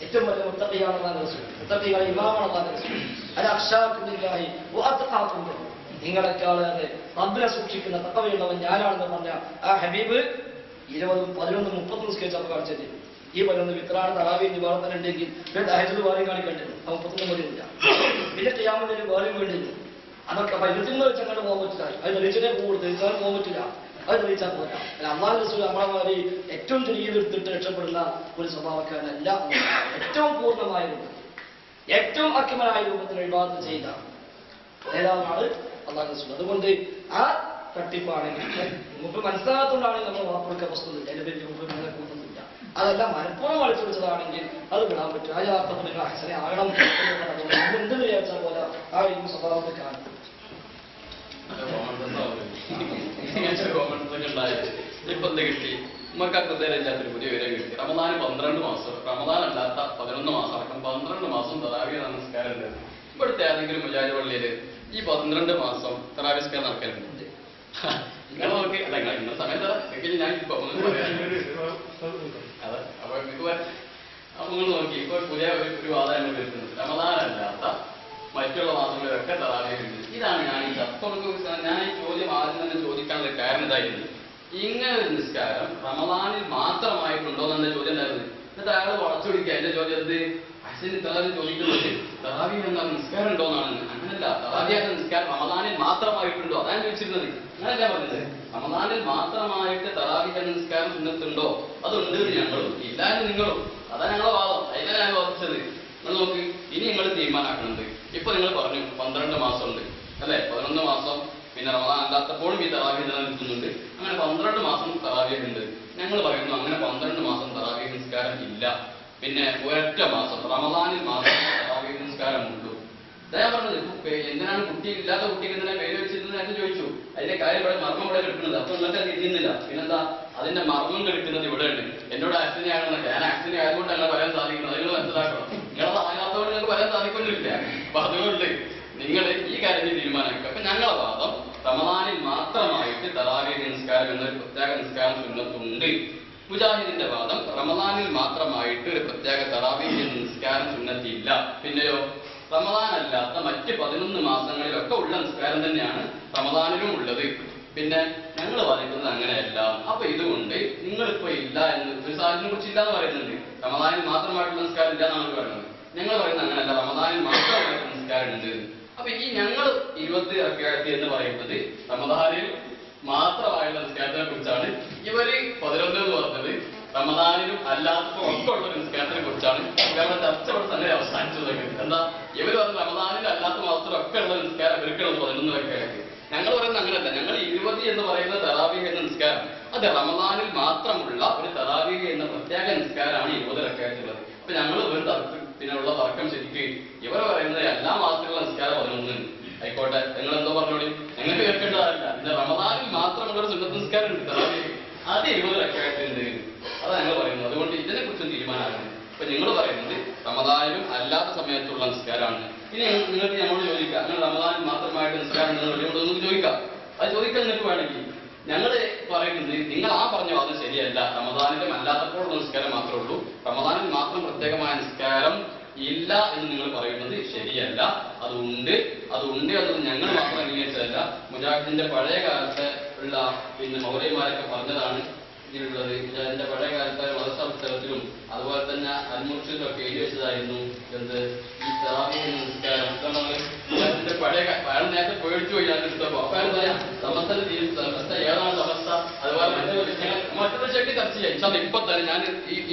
ഏറ്റവും വലിയ മുത്തഖിയാണ് അല്ലാഹു റസൂൽ. മുത്തഖികളെ ഇമാമാണ് അല്ലാഹു റസൂൽ. അൽ അഖ്ശാഖുല്ലാഹി വഅത്ഖാഖും നിങ്ങളെക്കാളേറെ റബ്ബിനെ സൂക്ഷിക്കുന്ന തഖവയുള്ളവൻ ഞാനാണെന്ന് പറഞ്ഞ ആ ഹബീബ് 20, 11, 30 നിസ്കരിച്ചപ്പോൾ കാണിച്ചത് ഈ 11 വിത്രാണ് തറാവീഹ് നിവാരണത്തിന് ഉണ്ടെങ്കിൽ പിന്നെ തഹജ്ജുദ് വേറെയും കാണിക്കേണ്ടിരുന്നു. 31 പോലെയില്ല. പിന്നെ ഖിയാമുൽ വേറെയും വേണ്ടിയിരുന്നു. അതൊക്കെ പൈതൃകങ്ങൾ വെച്ച് അങ്ങോട്ട് പോകാൻ പറ്റില്ല. അത് തെളിയിച്ചേ പോകുള്ളൂ, തെളിയിച്ചാൽ പോകാൻ പറ്റില്ല. അത് തെളിയിച്ചാൽ പോരാ. അല്ലാഹു റസൂൽ നമ്മളെ മാതിരി ഏറ്റവും ചെറിയതെടുത്തിട്ട് രക്ഷപ്പെടുന്ന ഒരു സ്വഭാവക്കാരനല്ല. ഏറ്റവും പൂർണ്ണമായ രൂപം, ഏറ്റവും അക്മലായ രൂപത്തിൽ ഇബാദത്ത് ചെയ്ത നേതാവാണ് അല്ലാഹു റസൂൽ. അതുകൊണ്ട് ആ തട്ടിപ്പാണെങ്കിൽ നമുക്ക് മനസ്സിലാകാത്തതുകൊണ്ടാണ് നമ്മൾ വാർപ്പെടുക്കാൻ വസ്തുത അതിന്റെ പേര് നമുക്ക് നിങ്ങളെ കൂട്ടുന്നില്ല. അതല്ല മനഃപൂർവ്വം കളിച്ചു പിടിച്ചതാണെങ്കിൽ അത് വിടാൻ പറ്റും. ആ യഥാർത്ഥത്തിൽ നിങ്ങൾ അഹസനെ ആകണം എന്തെന്ന് വിചാരിച്ചാൽ പോലെ ആ ഒരു സ്വഭാവത്തെ കാണും. ഇപ്പൊ എന്ത് കിട്ടി? നമുക്ക് ആ കൃത്യമില്ലാത്തൊരു പുതിയ വില കിട്ടി. റമദാന് 12 മാസം, റമദാൻ അല്ലാത്ത 11 മാസം അടക്കം 12 മാസം തറാവീഹ് നമസ്കാരം ഉണ്ട്. ഇവിടുത്തെ ഏതെങ്കിലും മുജാഹിദ് പള്ളിയിൽ ഈ 12 മാസം തറാവീഹ് നമസ്കാരം നടക്കലുണ്ട്? നിങ്ങൾ നോക്കി അല്ല നിങ്ങൾ ഇന്ന സമയത്ത് ഞാൻ ഇപ്പൊ പറയാം. അതെ, അപ്പൊ നിങ്ങൾ നോക്കി ഇപ്പൊ പുതിയ ഒരു വാദം വരുന്നത് റമദാൻ അല്ലാത്ത മറ്റുള്ള മാസങ്ങളിലൊക്കെ തറാവീഹ് ഉണ്ട്. ഇതാണ് ഞാൻ ഈ ചോദ്യം ആദ്യം തന്നെ ചോദിക്കാനുള്ള കാരണം ഇതായിരുന്നു. ഇങ്ങനെ ഒരു നിസ്കാരം റമദാനിൽ മാത്രമായിട്ടുണ്ടോ എന്ന ചോദ്യം ഉണ്ടായിരുന്നു. എന്നിട്ട് അയാൾ വളച്ചൊടിക്കുക. എന്റെ ചോദ്യം എന്ത് അച്ഛൻ ഇത്രയും ചോദിക്കുന്നത് തറാവീഹ് എന്ന നിസ്കാരം ഉണ്ടോ എന്നാണ്. അങ്ങനല്ല, തറാവീഹ് എന്ന നിസ്കാരം റമദാനിൽ മാത്രമായിട്ടുണ്ടോ അതാണ് ചോദിച്ചിരുന്നത്. അങ്ങനല്ല പറഞ്ഞത്. റമദാനിൽ മാത്രമായിട്ട് തറാവീഹ് എന്ന നിസ്കാരം സുന്നത്തുണ്ടോ? അതുണ്ട് ഞങ്ങളും ഇല്ല എന്ന് നിങ്ങളും. അതാണ് ഞങ്ങളെ വാദം. അതിനാണ് ഞാൻ വാദിച്ചത്. നിങ്ങൾ നോക്കി, ഇനി നിങ്ങൾ തീരുമാനമാക്കുന്നത്. ഇപ്പൊ നിങ്ങൾ പറഞ്ഞു 12 മാസം ഉണ്ട് അല്ലെ? 11 മാസം പിന്നെ റമദാൻ അല്ലാത്തപ്പോഴും ഈ തറാവീഹ് നിലനിൽക്കുന്നുണ്ട്. അങ്ങനെ 12 മാസം തറാവീഹ് ഉണ്ട്. ഞങ്ങൾ പറയുന്നു അങ്ങനെ 12 മാസം തറാവീഹ് നിസ്കാരം ഇല്ല. പിന്നെ ഒരൊറ്റ മാസം റമദാനിൽ മാത്രം തറാവീഹ് നിസ്കാരമുള്ളൂ. ഞാൻ പറഞ്ഞത് എന്തിനാണ് കുട്ടി ഇല്ലാത്ത കുട്ടിക്ക് എന്തിനാ പേര് വെച്ചിരുന്നത് എന്ന് ചോദിച്ചു. അതിന്റെ കാര്യം ഇവിടെ മർമ്മം ഇവിടെ കിട്ടുന്നത്. അപ്പൊ നിങ്ങൾക്ക് അത് തിരിയുന്നില്ല. പിന്നെന്താ അതിന്റെ മർമ്മം കിടക്കുന്നത് ഇവിടെയുണ്ട്. എന്നോട് ആക്സിഡന്റ് ആകണമെന്നൊക്കെ ഞാൻ ആക്സിഡന്റ് ആയതുകൊണ്ട് അങ്ങനെ പറയാൻ സാധിക്കുന്നത്. അത് നിങ്ങൾ മനസ്സിലാക്കണം. നിങ്ങളത് ആകാത്തതുകൊണ്ട് നിങ്ങൾക്ക് പറയാൻ സാധിക്കൊന്നുമില്ല. അപ്പൊ അതുകൊണ്ട് നിങ്ങൾ ഈ കാര്യത്തിൽ തീരുമാനിക്കുക. അപ്പൊ ഞങ്ങളെ വാദം റമദാനിൽ മാത്രമായിട്ട് തറാവീഹ് നിസ്കാരം എന്നൊരു പ്രത്യേക നിസ്കാരം സുന്നത്തുണ്ട്. മുജാഹിദിന്റെ വാദം റമദാനിൽ മാത്രമായിട്ട് ഒരു പ്രത്യേക തറാവീഹ് നിസ്കാരം സുന്നത്തില്ല. പിന്നെയോ റമദാൻ അല്ലാത്ത മറ്റ് 11 മാസങ്ങളിലൊക്കെ ഉള്ള നിസ്കാരം തന്നെയാണ് റമദാനിലും ഉള്ളത്. പിന്നെ ഞങ്ങൾ വാദിക്കുന്നത് അങ്ങനെയല്ല. അപ്പൊ ഇതുകൊണ്ട് നിങ്ങളിപ്പോ ഇല്ല എന്ന് ഒരു സാഹചര്യം കുറിച്ച് ഇല്ല എന്ന് പറയുന്നുണ്ട്. റമദാനിൽ മാത്രമായിട്ടുള്ള നിസ്കാരം ഇല്ല എന്നാണ് പറയുന്നത്. ഞങ്ങൾ പറയുന്നത് അങ്ങനെയല്ല, റമദാനിൽ മാത്രമായിട്ടുള്ള നിസ്കാരം ഉണ്ട്. അപ്പൊ ഈ ഞങ്ങൾ 20 റക്അത്ത് എന്ന് പറയുന്നത് റമദാനിൽ മാത്രമായുള്ള നിസ്കാരത്തിനെ കുറിച്ചാണ്. ഇവര് 11 എന്ന് പറഞ്ഞത് റമദാനിലും അല്ലാത്തപ്പോൾ ഒക്കെ ഉള്ള നിസ്കാരത്തിനെ കുറിച്ചാണ്. ഞങ്ങളുടെ ചർച്ച ഇവിടെ തന്നെ അവസാനിച്ചത്. എന്താ ഇവർ പറഞ്ഞ റമദാനിലും അല്ലാത്ത മാസത്തിലൊക്കെ ഉള്ള നിസ്കാരം ഇവർക്കുള്ളത് 11 റക്അത്ത്. ഞങ്ങൾ പറയുന്നത് അങ്ങനെയല്ല. ഞങ്ങൾ 20 എന്ന് പറയുന്ന തറാവീഹ് എന്ന നിസ്കാരം അത് റമദാനിൽ മാത്രമുള്ള ഒരു തറാവീഹ് എന്ന പ്രത്യേക നിസ്കാരമാണ് 20 റക്അത്തുള്ളത്. അപ്പൊ ഞങ്ങൾ ഒരു പിന്നെ ഉള്ള തർക്കം ശരിക്ക് ഇവർ പറയുന്നത് എല്ലാ മാസത്തിലുള്ള നിസ്കാരം 11 ആയിക്കോട്ടെ. നിങ്ങൾ എന്തോ പറഞ്ഞോളി, ഞങ്ങൾക്ക് കേൾക്കേണ്ടതല്ല. പിന്നെ റമദാനിൽ മാത്രമുള്ള ഒരു സുന്നത്ത് നിസ്കാരം ഉണ്ട് തറാവീഹ്, അത് 20 റക്അത്തുണ്ട്. അതാണ് ഞങ്ങൾ പറയുന്നത്. അതുകൊണ്ട് ഇതിനെ കുറിച്ചും തീരുമാനമാകുന്നത്. അപ്പൊ നിങ്ങൾ പറയുന്നത് റമദാനിലും അല്ലാത്ത സമയത്തുള്ള നിസ്കാരമാണ്. ഇനി നിങ്ങൾക്ക് ഞങ്ങളോട് ചോദിക്കാം, നിങ്ങൾ റമദാനിൽ മാത്രമായിട്ട് നിസ്കാരം നിങ്ങൾക്ക് ചോദിക്കാം. അത് ചോദിക്കാൻ നിങ്ങൾക്ക് വേണമെങ്കിൽ ഞങ്ങൾ പറയുന്നത് നിങ്ങൾ ആ പറഞ്ഞ വാദം ശരിയല്ല. റമദാനിലും അല്ലാത്തപ്പോഴുള്ള നിസ്കാരം മാത്രമേ ഉള്ളൂ, റമദാനിൽ മാത്രം പ്രത്യേകമായ നിസ്കാരം ഇല്ല എന്ന് നിങ്ങൾ പറയുന്നത് ശരിയല്ല. അതുണ്ട് എന്നത് ഞങ്ങൾ മാത്രം അംഗീകരിച്ചതല്ല. മുജാഹിദിന്റെ പഴയ കാലത്ത് ഉള്ള പിന്നെ മൗലവിമാരൊക്കെ പറഞ്ഞതാണ് ഇതിലുള്ളത്. മുജാഹിദിന്റെ പഴയ കാലത്തെ മദ്രസ പുസ്തകത്തിലും അതുപോലെ തന്നെ അൽമുർഷിദിലൊക്കെ എഴുതി വെച്ചതായിരുന്നു എന്ത് ഈ തറാവീഹ് നിസ്കാരം. മുജാഹിദിന്റെ പഴയ അയാൾ നേരത്തെ പേടിച്ചു പോയി ഞാൻ എടുത്തപ്പോ അപ്പൊ അയാൾ പറയാം സമസ്ത ഏതാണ് സമസ്ത, അതുപോലെ മറ്റൊരു ശക്തി ചർച്ച ചെയ്യാം. ഇപ്പൊ തന്നെ ഞാൻ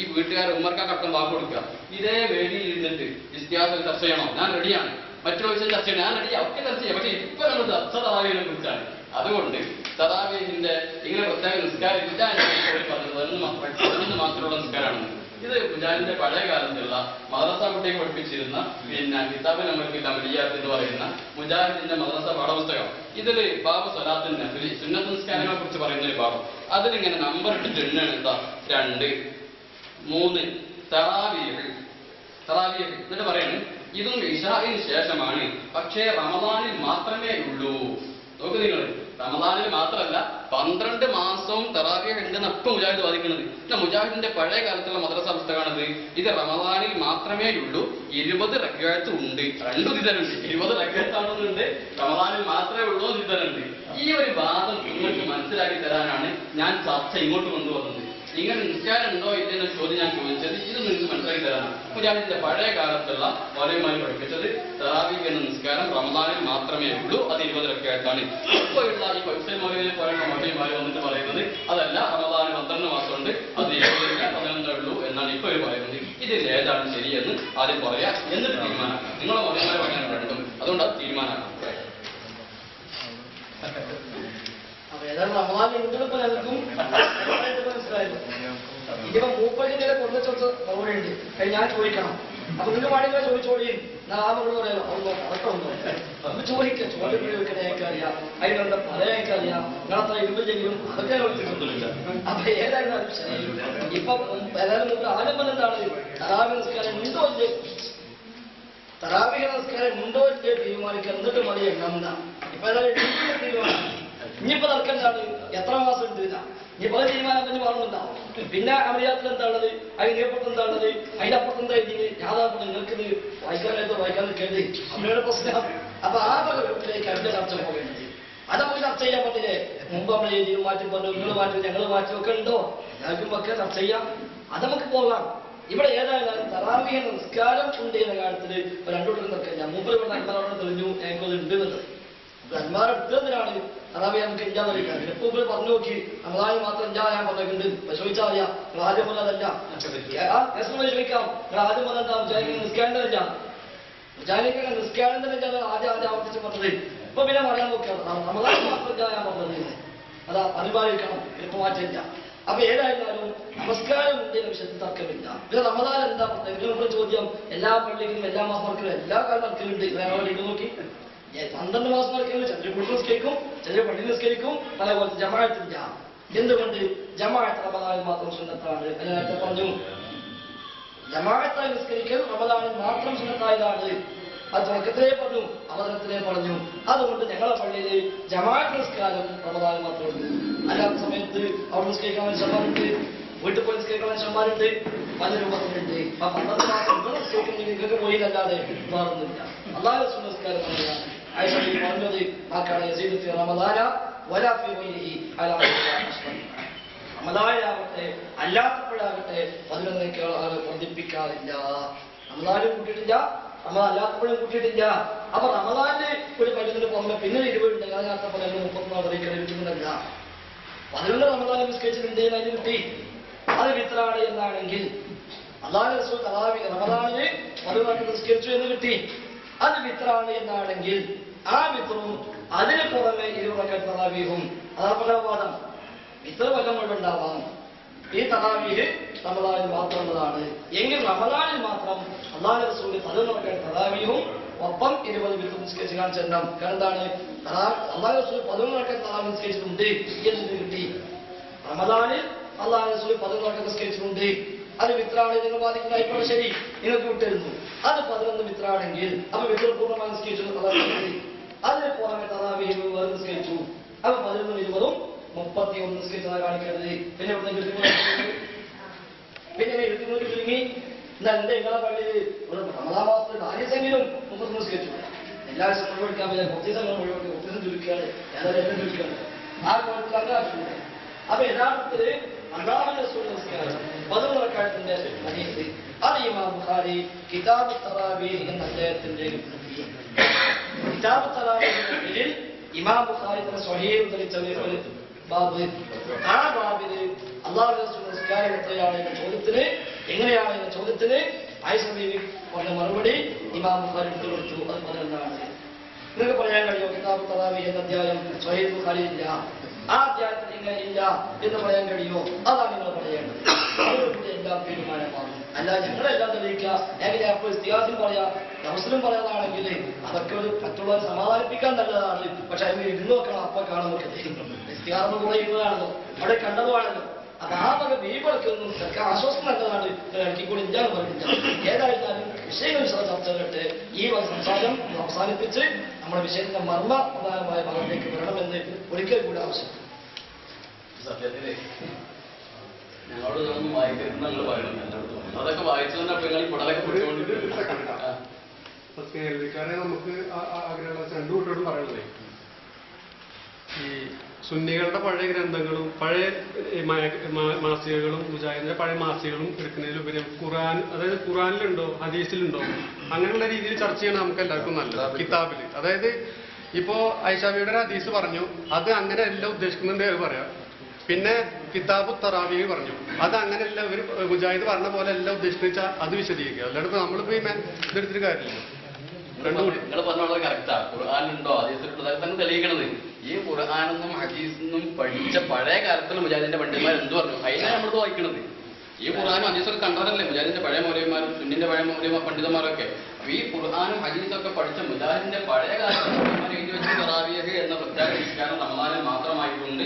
ഈ വീട്ടുകാരെ ഉമ്മർക്കാക്കടക്കം വാക്ക് കൊടുക്കുക. ഇതേ വേദിയിൽ ഇരുന്നിട്ട് ഇസ്തിഹാസം ചർച്ച ചെയ്യണോ? ഞാൻ റെഡിയാണ്. മറ്റൊരു വിഷയം ചർച്ച ചെയ്യണം, ഞാൻ റെഡി. ഒക്കെ ചർച്ച ചെയ്യാം. പക്ഷെ ഇപ്പൊ നമ്മൾ ചർച്ച തറാവീഹിനെ കുറിച്ചാണ്. അതുകൊണ്ട് തറാവീഹിന്റെ ഇങ്ങനെ പ്രത്യേക നിസ്കാരം ഇല്ല എന്ന് പറഞ്ഞത് 11 മാത്രമുള്ള നിസ്കാരമാണ്. ഇത് മുജാഹിദിന്റെ പഴയ കാലത്തുള്ള മദ്രസ കുട്ടിയെ പഠിപ്പിച്ചിരുന്ന പിന്നെ കിതാബ് നമ്പർക്കില്ല മലിയാത്ത് എന്ന് പറയുന്ന മുജാഹിദിന്റെ മദ്രസ പാഠപുസ്തകം. ഇതില് ബാബു സ്വലാത്തുൽ നഫ്ലി സുന്നത്ത് നിസ്കാരങ്ങളെ കുറിച്ച് പറയുന്ന ഒരു പാഠം. അതിലിങ്ങനെ നമ്പർ ഇട്ടിട്ട് എണ്ണാണ് എന്താ 2, 3 തറാവീഹ്. എന്നിട്ട് പറയാണ് ഇതും ഇശാഇന് ശേഷമാണ്, പക്ഷേ റമദാനിൽ മാത്രമേ ഉള്ളൂ. നോക്ക് നിങ്ങൾ, റമദാനിൽ മാത്രമല്ല 12 മാസവും തറാവീഹ് ഉണ്ടെന്ന് ഇപ്പൊ മുജാഹിദ് വാദിക്കുന്നത്. മുജാഹിദിന്റെ പഴയ കാലത്തുള്ള മദ്രസ പുസ്തകമാണത്. ഇത് റമദാനിൽ മാത്രമേ ഉള്ളൂ, 20 റക്അത്ത് ഉണ്ട്. 2 ഇതിലുണ്ട്. 20 റക്അത്താണെന്നുണ്ട്, റമദാനിൽ മാത്രമേ ഉള്ളൂ ഇതിലുണ്ട്. ഈ ഒരു വാദം നിങ്ങൾക്ക് മനസ്സിലാക്കി തരാനാണ് ഞാൻ ചർച്ച ഇങ്ങോട്ട് കൊണ്ടുവന്നത്. ഇങ്ങനെ നിസ്കാരം ഉണ്ടോ ഇല്ലെന്ന ചോദ്യം ഞാൻ ചോദിച്ചത് ഇത് നിങ്ങൾക്ക് മനസ്സിലാക്കി തരാനാണ്. മുജാഹിദിന്റെ പഴയ കാലത്തുള്ള മൗലവിമാർ പഠിപ്പിച്ചത് തറാവീഹ് എന്ന നിസ്കാരം റമദാനിൽ മാത്രമേ ഉള്ളൂ, അത് 20 റക്അത്താണ്. ഇപ്പോഴുള്ള ഈ ഹുസൈൻ മൗലവിയെ പോലുള്ള മൗലവിമാർ വന്നിട്ട് പറയുന്നത് അതല്ല, റമദാനിൽ 12 മാസമുണ്ട്, അത് 11 ഉള്ളൂ എന്നാണ് ഇപ്പോൾ പറയുന്നത്. ഇതിൽ ഏതാണ് ശരിയെന്ന് ആദ്യം പറയാം, എന്നിട്ട് തീരുമാനമാക്കാം. നിങ്ങളെ മൗലവിമാരെ പറയാൻ രണ്ടും, അതുകൊണ്ട് അത് തീരുമാനമാക്കാം. ഏതായാലും റമദാൻ ഉണ്ടെന്നിപ്പോ ഞങ്ങൾക്കും മനസ്സിലായിരുന്നു. ഇനിയിപ്പോ മൂപ്പതിന്റെ കൊണ്ടുവച്ച മറുപടി ഉണ്ട്. ഞാൻ ചോദിക്കണം. അപ്പൊ നിങ്ങൾ പാടില്ല ചോദിച്ചോളി. നാമങ്ങൾ പറയാലോ അതൊക്കെ ഉണ്ടോ നമുക്ക് ചോദിക്കാം. ചോദ്യം ചോദിക്കണേ അറിയാം, അതിനെന്താ പറയാനൊക്കെ അറിയാം. നിങ്ങളത്ര ഇരുമ്പ് ചെയ്യും അതൊക്കെ ചോദിച്ചിട്ടൊന്നുമില്ല. അപ്പൊ ഏതായാലും ശരി. ഇപ്പൊ ഏതായാലും നമുക്ക് ആരംഭം എന്താണ്? തറാവി നിസ്കാരം ഉണ്ടോ ഇല്ലേ? തറാവിക നമസ്കാരം ഉണ്ടോ ഇല്ലേ തീരുമാനിക്കാൻ എന്നിട്ട് മതി എണ്ണ. ഇപ്പൊ ഏതായാലും തീരുമാനം. ഇനിയിപ്പോ നടക്കേണ്ടതാണ് എത്ര മാസം ഉണ്ട്. ഇനിയിപ്പോ തീരുമാനം തന്നെ പറഞ്ഞിട്ടുണ്ടാവും. പിന്നെ അമരിയാത്തിൽ എന്താണത്, അതിനപ്പുറത്ത് എന്താണത്, അതിന്റെ അപ്പുറത്ത് എന്താ ഇതിന് യാഥാർത്ഥ നിങ്ങൾക്കിത് വായിക്കാൻ കേൾവി അവരുടെ പ്രശ്നം. അപ്പൊ ആ പകരത്തിലേക്ക് അടുത്ത ചർച്ച പോകേണ്ടത് അത് നമുക്ക് ചർച്ച ചെയ്യാൻ പറ്റില്ലേ? മുമ്പ് നമ്മൾ രീതിയിൽ മാറ്റി പറഞ്ഞു, നിങ്ങൾ മാറ്റി ഞങ്ങൾ മാറ്റി ഒക്കെ ഉണ്ടോ? എല്ലാവർക്കും ഒക്കെ ചർച്ച ചെയ്യാം. അത് നമുക്ക് പോകാം. ഇവിടെ ഏതായാലും തറാവിയ നിസ്കാരം ഉണ്ട് എന്ന കാര്യത്തിൽ രണ്ടോട്ടും നിൽക്കില്ല. മുമ്പ് ഇവിടെ അന്മാരോട് തെളിഞ്ഞു എനിക്കത് ഉണ്ട് എന്നുള്ളത്. അന്മാരെടുത്തതിനാണ് തറാവിയ നമുക്ക് ഇല്ലാതെ കഴിക്കാൻ. ഇപ്പൊ പറഞ്ഞു നോക്കി നമ്മളായി മാത്രം ഇല്ലാതെ ഞാൻ പറഞ്ഞിട്ടുണ്ട്. ചോദിച്ചാൽ അറിയാം നിങ്ങൾ ആദ്യം പോലെ അതല്ല. ചോദിക്കാം നിങ്ങൾ ആദ്യം പോലെ എന്താ മുജാഹിദിനെ നിസ്കാരണ്ടല്ല, മുജാഹിദിനെ നിസ്കാരണ്ടല്ല ആദ്യം ആവർത്തിച്ച് പറഞ്ഞത്. ഇപ്പൊ പിന്നെ പറയാൻ നോക്കിയാണ് നമ്മളായി മാത്രം ഇല്ല ഞാൻ പറഞ്ഞത്. അതാ പരിപാലിക്കണം, ഇപ്പൊ മാറ്റില്ല. അപ്പൊ ഏതായാലും നമസ്കാരം ഇന്ത്യയിലെ വിഷയത്തിൽ തർക്കമില്ല. പിന്നെ റമദാൻ എന്താ പ്രത്യേക ചോദ്യം? എല്ലാ പള്ളികളും എല്ലാ മാസം നടക്കലും എല്ലാ കാലം നടക്കലുണ്ട്. ഇത് നോക്കി 12 മാസം നടക്കലും ചിലർ വീട്ടിൽ നിസ്കരിക്കും, ചിലർ പള്ളി നിസ്കരിക്കും, അതേപോലെ ജമാഅത്തില്ല. എന്തുകൊണ്ട്? ജമാഅത്ത് റമദാനിൽ മാത്രം സുന്നത്താണ്. നേരത്തെ പറഞ്ഞു ജമാഅത്തായി നിസ്കരിക്കൽ റമദാനിൽ മാത്രം സുന്നത്തായതാണ്. അത് തുടക്കത്തിലേ പറഞ്ഞു, അവതരണത്തിലേ പറഞ്ഞു. അതുകൊണ്ട് ഞങ്ങളെ പള്ളിയിൽ ജമാഅത്ത് നിസ്കാരം റമദാനിൽ മാത്രമേ ഉള്ളൂ. അല്ലാത്ത സമയത്ത് അവിടെ നിസ്കരിക്കാൻ മനുഷ്യന്മാരുണ്ട്, വീട്ടിൽ പോയി നിസ്കരിക്കാൻ മനുഷ്യന്മാരുണ്ട്, പല രൂപത്തിലുണ്ട്. ആ 12 മാസം നിസ്കരിക്കുന്ന നിങ്ങൾക്ക് പോയില്ലല്ലാതെ മാറുന്നില്ല. അല്ലാഹു റസൂൽ നിസ്കാരം തന്നെയാണ്. ആയിഷ പറഞ്ഞത് ആക്കാണ് യസീദു ഫി റമദാന വലാ ഫി ഗൈരിഹി അലാ റമദാനിലാവട്ടെ അല്ലാത്തപ്പോഴാകട്ടെ 11 ആൾ വർദ്ധിപ്പിക്കാറില്ല. റമദാനും കൂട്ടിയിട്ടില്ല, റമദാൻ അല്ലാത്തപ്പോഴും കൂട്ടിയിട്ടില്ല. അപ്പൊ റമദാന് ഒരു 11 പുറമെ പിന്നെ 20 ഉണ്ട്. അതിനകത്ത് 34 അറിയിക്കുന്നില്ല. 11 റമദാൻ നിസ്കരിച്ചിട്ടുണ്ട്, അതിന് കിട്ടി. അത് വിത്രാണ് എന്നാണെങ്കിൽ അല്ലാഹു റസൂൽ തറാവി റമദാനിന് 11 നിസ്കരിച്ചു എന്ന് കിട്ടി. അത് വിത്രാണ് എന്നാണെങ്കിൽ ആ വിത്രും അതിന് പുറമെ 20 തറാവീഹും അതാ പലവാദം. വിത്ര കൊല്ലം കൊണ്ടുണ്ടാവാം. ഈ തറാവീഹ് റമദാനിൽ മാത്രമുള്ളതാണ് എങ്കിൽ റമദാനിൽ മാത്രം അല്ലാഹു റസൂൽ 11 തറാവീഹും ഒപ്പം 20 വിത്രും നിസ്കരിച്ച് കാണിച്ചെണ്ണം. കാരണം എന്താണ്? അല്ലാഹു റസൂൽ 11 തറാവീഹ് നിസ്കരിച്ചിട്ടുണ്ട് എന്ന് കിട്ടി. റമദാനിൽ അല്ലാഹു റസൂൽ 11 നിസ്കരിച്ചിട്ടുണ്ട്. അത് വിത്രാണ് നിങ്ങൾ ബാധിക്കുന്നതായിക്കോട്ടെ, ശരി, നിങ്ങൾക്ക് വിട്ടിരുന്നു. അത് 11 വിത്രാണെങ്കിൽ അപ്പൊ വിത്ര പൂർണ്ണമായി നിസ്കരിച്ചു. അതിന് പുറമെ തറാവീഹ് വേറെ നിസ്കരിച്ചു. അപ്പൊ 11 20 31 നിസ്കരിച്ചതാണ് കാണിക്കുന്നത്. പിന്നെ ഇവിടെ 23 ചുരുങ്ങി. എന്താ നിങ്ങളെ പള്ളിയിൽ ഒരു റമദാൻ മാസത്തിൽ 4 ദിവസമെങ്കിലും 30 നിസ്കരിച്ചു. എല്ലാ ദിവസവും മുഴുവെടുക്കാൻ പറ്റില്ല. കുറച്ച് ദിവസം മുഴുവൻ കുറച്ച് ദിവസം ചുരുക്കുകയാണ്, ഏതായാലും എല്ലാം ചുരുക്കുകയാണ്. ആ കോലത്തിൽ അങ്ങനെ ആവശ്യമില്ല. അപ്പൊ യഥാർത്ഥത്തിൽ അല്ലാഹുവിന്റെ റസൂൽ നിസ്കാരം 11 റക്അത്തിന്റെ ഹദീസ് അത് ഇമാം ബുഖാരി കിതാബ് തറാവീഹ് എന്ന അദ്ദേഹത്തിന്റെ കിതാബ് തറാവീഹിൽ ഇമാം ബുഖാരി തന്റെ സ്വഹീഹ് ഉദ്ധരിച്ച ഒരു ബാബ്. ആ ബാബില് അല്ലാഹുവിന്റെ റസൂൽ നിസ്കാരം എത്രയാണ് എന്ന ചോദ്യത്തിന്, എങ്ങനെയാണ് എന്ന ചോദ്യത്തിന് ആയിഷ ബീവി പറഞ്ഞ മറുപടി ഇമാം ബുഖാരി എടുത്തു കൊടുത്തു. അത് 11 നിങ്ങൾക്ക് പറയാൻ കഴിയുമോ കിതാബ് തറാവീഹ് എന്ന അധ്യായം സ്വഹീഹ് ബുഖാരി ഇല്ല, ആ അധ്യായത്തിൽ ഇങ്ങനെ ഇല്ല എന്ന് പറയാൻ കഴിയുമോ? അതാണ് നിങ്ങൾ പറയേണ്ടത്. അതോടുകൂടി എല്ലാം തീരുമാനമാകും. അല്ല ഞങ്ങളെല്ലാം തെളിയിക്കുക എങ്ങനെ അപ്പോൾ ഇസ്തിഹാസും പറയാം റസൂലും പറയാനാണെങ്കിൽ അതൊക്കെ ഒരു മറ്റുള്ളവരെ സമാധാനിപ്പിക്കാൻ നല്ലതാണ്. പക്ഷെ അതിന് ഇരുന്ന് നോക്കണം, അപ്പൊ കാണുമ്പോൾ ഇസ്തിഹാസം കൂടെ ഇരുന്നതാണല്ലോ, അവിടെ കണ്ടതുമാണല്ലോ. അപ്പൊ ആ വക വീഴ്ചയൊന്നും ആശ്വാസം നല്ലതാണ്. ഇറക്കിക്കൂടി ഇല്ലാന്ന് പറഞ്ഞില്ല. ഏതായിരുന്നാലും വിഷയങ്ങൾ ചർച്ച കേട്ട് ഈ സംസാരം അവസാനിപ്പിച്ച് നമ്മുടെ വിഷയത്തിന്റെ മർമ്മ പ്രധാനമായ ഭാഗത്തേക്ക് വരണമെന്ന് ഒരിക്കൽ കൂടി ആവശ്യം. സത്യത്തില് ഞങ്ങളോട് ഇതൊന്നും വായിക്കരുതെന്ന് ഞങ്ങൾ പറയുന്നത് അതൊക്കെ വായിച്ചതുകൊണ്ട് അപ്പൊ നിങ്ങൾ പടലൊക്കെ പിടിച്ചുകൊണ്ടിരിക്കുന്നത്. കേൾവിക്കാരെ നമുക്ക് ആഗ്രഹമുള്ള രണ്ടു കൂട്ടരോട് പറയുന്നത് ഈ സുന്നികളുടെ പഴയ ഗ്രന്ഥങ്ങളും പഴയ മാസികകളും മുജാഹിദിന്റെ പഴയ മാസികകളും എടുക്കുന്നതിലുപരി ഖുർആൻ, അതായത് ഖുർആനിലുണ്ടോ ഹദീസിലുണ്ടോ അങ്ങനെയുള്ള രീതിയിൽ ചർച്ച ചെയ്യണം നമുക്ക് എല്ലാവർക്കും നല്ലത്. കിതാബില് അതായത് ഇപ്പോ ഐഷാബിയുടെ ഒരു ഹദീസ് പറഞ്ഞു, അത് അങ്ങനെ എല്ലാം ഉദ്ദേശിക്കുന്നുണ്ട് പറയാം. പിന്നെ കിതാബ് തറാവീഹ് പറഞ്ഞു, അത് അങ്ങനെയല്ല ഒരു മുജാഹിദ് പറഞ്ഞ പോലെ എല്ലാം ഉദ്ദേശിച്ചാൽ അത് വിശദീകരിക്കുക. അല്ലാണ്ട് നമ്മളിപ്പോ ഈ ഇതെടുത്തിട്ട് കാര്യമില്ല. നിങ്ങൾ പറഞ്ഞ വളരെ കറക്റ്റാ. ഖുർആനിലുണ്ടോ ഹദീസിലുണ്ടോ അതൊക്കെ തന്നെ തെളിയിക്കണത്. ഈ ഖുർആാനെന്നും ഹദീസെന്നും പഠിച്ച പഴയ കാലത്തുള്ള മുജാഹിദിന്റെ പണ്ഡിതന്മാർ എന്ത് പറഞ്ഞു? അതിനാണ് നമ്മളിത് വായിക്കുന്നത്. ഈ ഖുർആാനും ഹദീസൊക്കെ കണ്ടതല്ലേ മുജാഹിദിന്റെ പഴയ മൗലവിമാരും സുന്നിന്റെ പഴയ പണ്ഡിതന്മാരൊക്കെ. അപ്പൊ ഈ ഖുർആാനും ഹദീസൊക്കെ പഠിച്ച മുജാഹിദിന്റെ പഴയ കാലത്ത് എഴുതി വെച്ച തറാവീഹ് എന്ന പ്രത്യേക നിസ്കാരം റമദാനിൽ മാത്രമായിട്ടുണ്ട്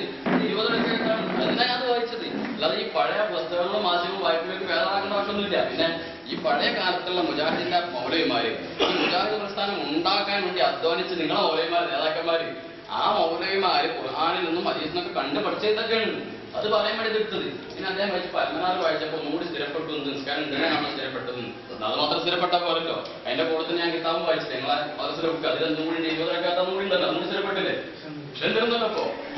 20 റക്അത്താണ്. അതിനാണ് അത് വായിച്ചത്. അല്ലാതെ ഈ പഴയ പുസ്തകങ്ങളും മാസികവും വായ്പയിലേക്ക് വേദനാക്കേണ്ട ആവശ്യമൊന്നുമില്ല. പിന്നെ ഈ പഴയ കാലത്തുള്ള മുജാഹിദിന്റെ മൗലവിമാര് ഈ മുജാഹിദ് പ്രസ്ഥാനം ഉണ്ടാക്കാൻ വേണ്ടി അധ്വാനിച്ച് നിങ്ങളെ മൗലവിമാര് നേതാക്കന്മാര് ആ മൗലവിമാര് ഖുർആനിൽ നിന്നും ഹദീസിൽ നിന്നൊക്കെ കണ്ടു പഠിച്ചതൊക്കെയാണ്. അത് പറയാൻ വേണ്ടി എടുത്തത്. പിന്നെ അദ്ദേഹം വായിച്ച് പരമനാറ് വായിച്ചപ്പോൾ ഒന്നുകൂടി സ്ഥിരപ്പെട്ടു. നിസ്കാരം ഉണ്ടെന്നാണ് സ്ഥിരപ്പെട്ടത്. അത് മാത്രം സ്ഥിരപ്പെട്ട പോലല്ലോ. അതിന്റെ കൂടെ തന്നെ ഞാൻ കിതാബ് വായിച്ചില്ല. നിങ്ങളെ മദ്രസയിൽ വെക്കുക. അതിൽ കൂടി 20 റക്അത്ത് കൂടി ഉണ്ടല്ലോ. അതുകൊണ്ട് സ്ഥിരപ്പെട്ടില്ലേ? ക്ഷണിരുന്നല്ലോ.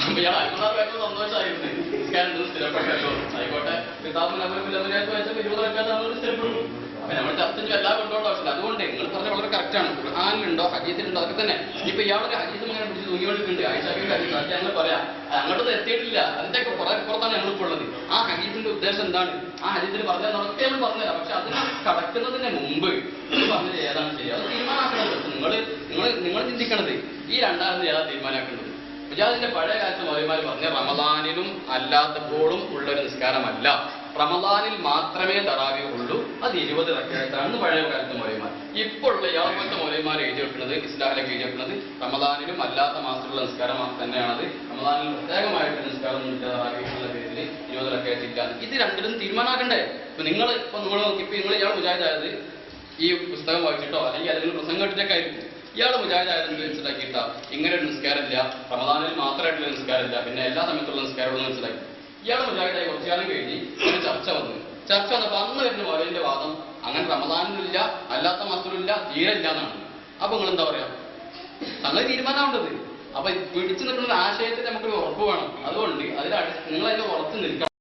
അപ്പൊ ഞാൻ അൽമനാർ വായിച്ചപ്പോൾ സന്തോഷമായിരുന്നു. നിസ്കാരം ഉണ്ടെന്ന് സ്ഥിരപ്പെട്ടല്ലോ. ആയിക്കോട്ടെ. കിതാബിൽ അവർക്ക് വായിച്ചപ്പോൾ 20 റക്അത്ത് അതുകൊണ്ട് സ്ഥിരപ്പെട്ടു. അപ്പൊ നമ്മൾ ചർച്ച എല്ലാം കൊണ്ടോണ്ട ആവശ്യമില്ല. അതുകൊണ്ട് നിങ്ങൾ പറഞ്ഞ വളരെ കറക്റ്റാണ്. ഖുർആനിലുണ്ടോ ഹദീസിലുണ്ടോ അതൊക്കെ തന്നെ. ഇപ്പൊ ഇയാളൊക്കെ ഹദീസും അങ്ങനെ പിടിച്ച് തൂങ്ങിക്കൊണ്ടിട്ടുണ്ട്. ആയിഷാബിന്റെ ഹദീസ് അതൊക്കെ ഞങ്ങൾ പറയാം. അങ്ങോട്ടത് എത്തിയിട്ടില്ല. അതിന്റെയൊക്കെ പുറത്താണ് ഞങ്ങളിപ്പോൾ ഉള്ളത്. ആ ഹദീസിന്റെ ഉദ്ദേശം എന്താണ്? ആ ഹദീസിൽ പറഞ്ഞാൽ നമുക്ക് നമ്മൾ പറഞ്ഞുതരാം. പക്ഷെ അതിന് കടക്കുന്നതിന് മുമ്പ് പറഞ്ഞത് ഏതാണ് ശരി അത് തീരുമാനമാക്കുന്നത്. നിങ്ങൾ ചിന്തിക്കണത് ഈ രണ്ടാമത് ഏതാ തീരുമാനമാക്കുന്നത്? മുജാഹിദിന്റെ പഴയ കാലത്ത് മൗലവിമാർ പറഞ്ഞ റമദാനിലും അല്ലാത്തപ്പോഴും ഉള്ളൊരു നിസ്കാരമല്ല, റമദാനിൽ മാത്രമേ തറാവീഹ് ഉള്ളൂ, അത് 20 റക്അത്താണെന്ന് പഴയ കാലത്ത് മൗലവിമാർ. ഇപ്പോൾ ഉള്ള യാതൊരു മൗലവിമാർ എഴുതി വെക്കുന്നത്, ഇസ്ലാഹിലൊക്കെ എഴുതി വെക്കുന്നത് റമദാനിലും അല്ലാത്ത മാസത്തിലുള്ള നിസ്കാരം തന്നെയാണത്. റമദാനിൽ പ്രത്യേകമായിട്ട് നിസ്കാരം തറാവീഹ് എന്നുള്ള പേരിൽ 20 റക്അത്തില്ല. ഇത് രണ്ടിലും തീരുമാനമാക്കണ്ടേ? ഇപ്പൊ നിങ്ങൾ നോക്കി ഇപ്പൊ നിങ്ങൾ ഇയാൾ മുജാഹിദായത് ഈ പുസ്തകം വായിച്ചിട്ടോ അല്ലെങ്കിൽ അതിൽ പ്രസംഗം കേട്ടിട്ടൊക്കെ ആയിരിക്കും. ഇയാൾ മുജാഹിദായതെന്ന് മനസ്സിലാക്കിയിട്ടാ ഇങ്ങനെ ഒരു നിസ്കാരമില്ല, റമദാനിൽ മാത്രമായിട്ടുള്ള നിസ്കാരമില്ല, പിന്നെ എല്ലാ സമയത്തുള്ള നിസ്കാരമുള്ള മനസ്സിലാക്കി. ഇയാൾ മുജാഹിദായി കുറച്ചു കാലം കഴിഞ്ഞ് ഒരു ചർച്ച വന്നപ്പോൾ അന്ന് വരുന്ന മൗലവിന്റെ വാദം അങ്ങനെ റമദാനിലില്ല, അല്ലാത്ത മാസത്തിലില്ല, തീരെ ഇല്ല എന്നാണ്. അപ്പൊ നിങ്ങൾ എന്താ പറയാ? സംഗതി തീരുമാനമാവേണ്ടത്. അപ്പൊ പിടിച്ചു നിൽക്കുന്ന ആശയത്തിൽ നമുക്കൊരു ഉറപ്പ് വേണം. അതുകൊണ്ട് നിങ്ങൾ അതിന് ഉറച്ചു നിൽക്കണം.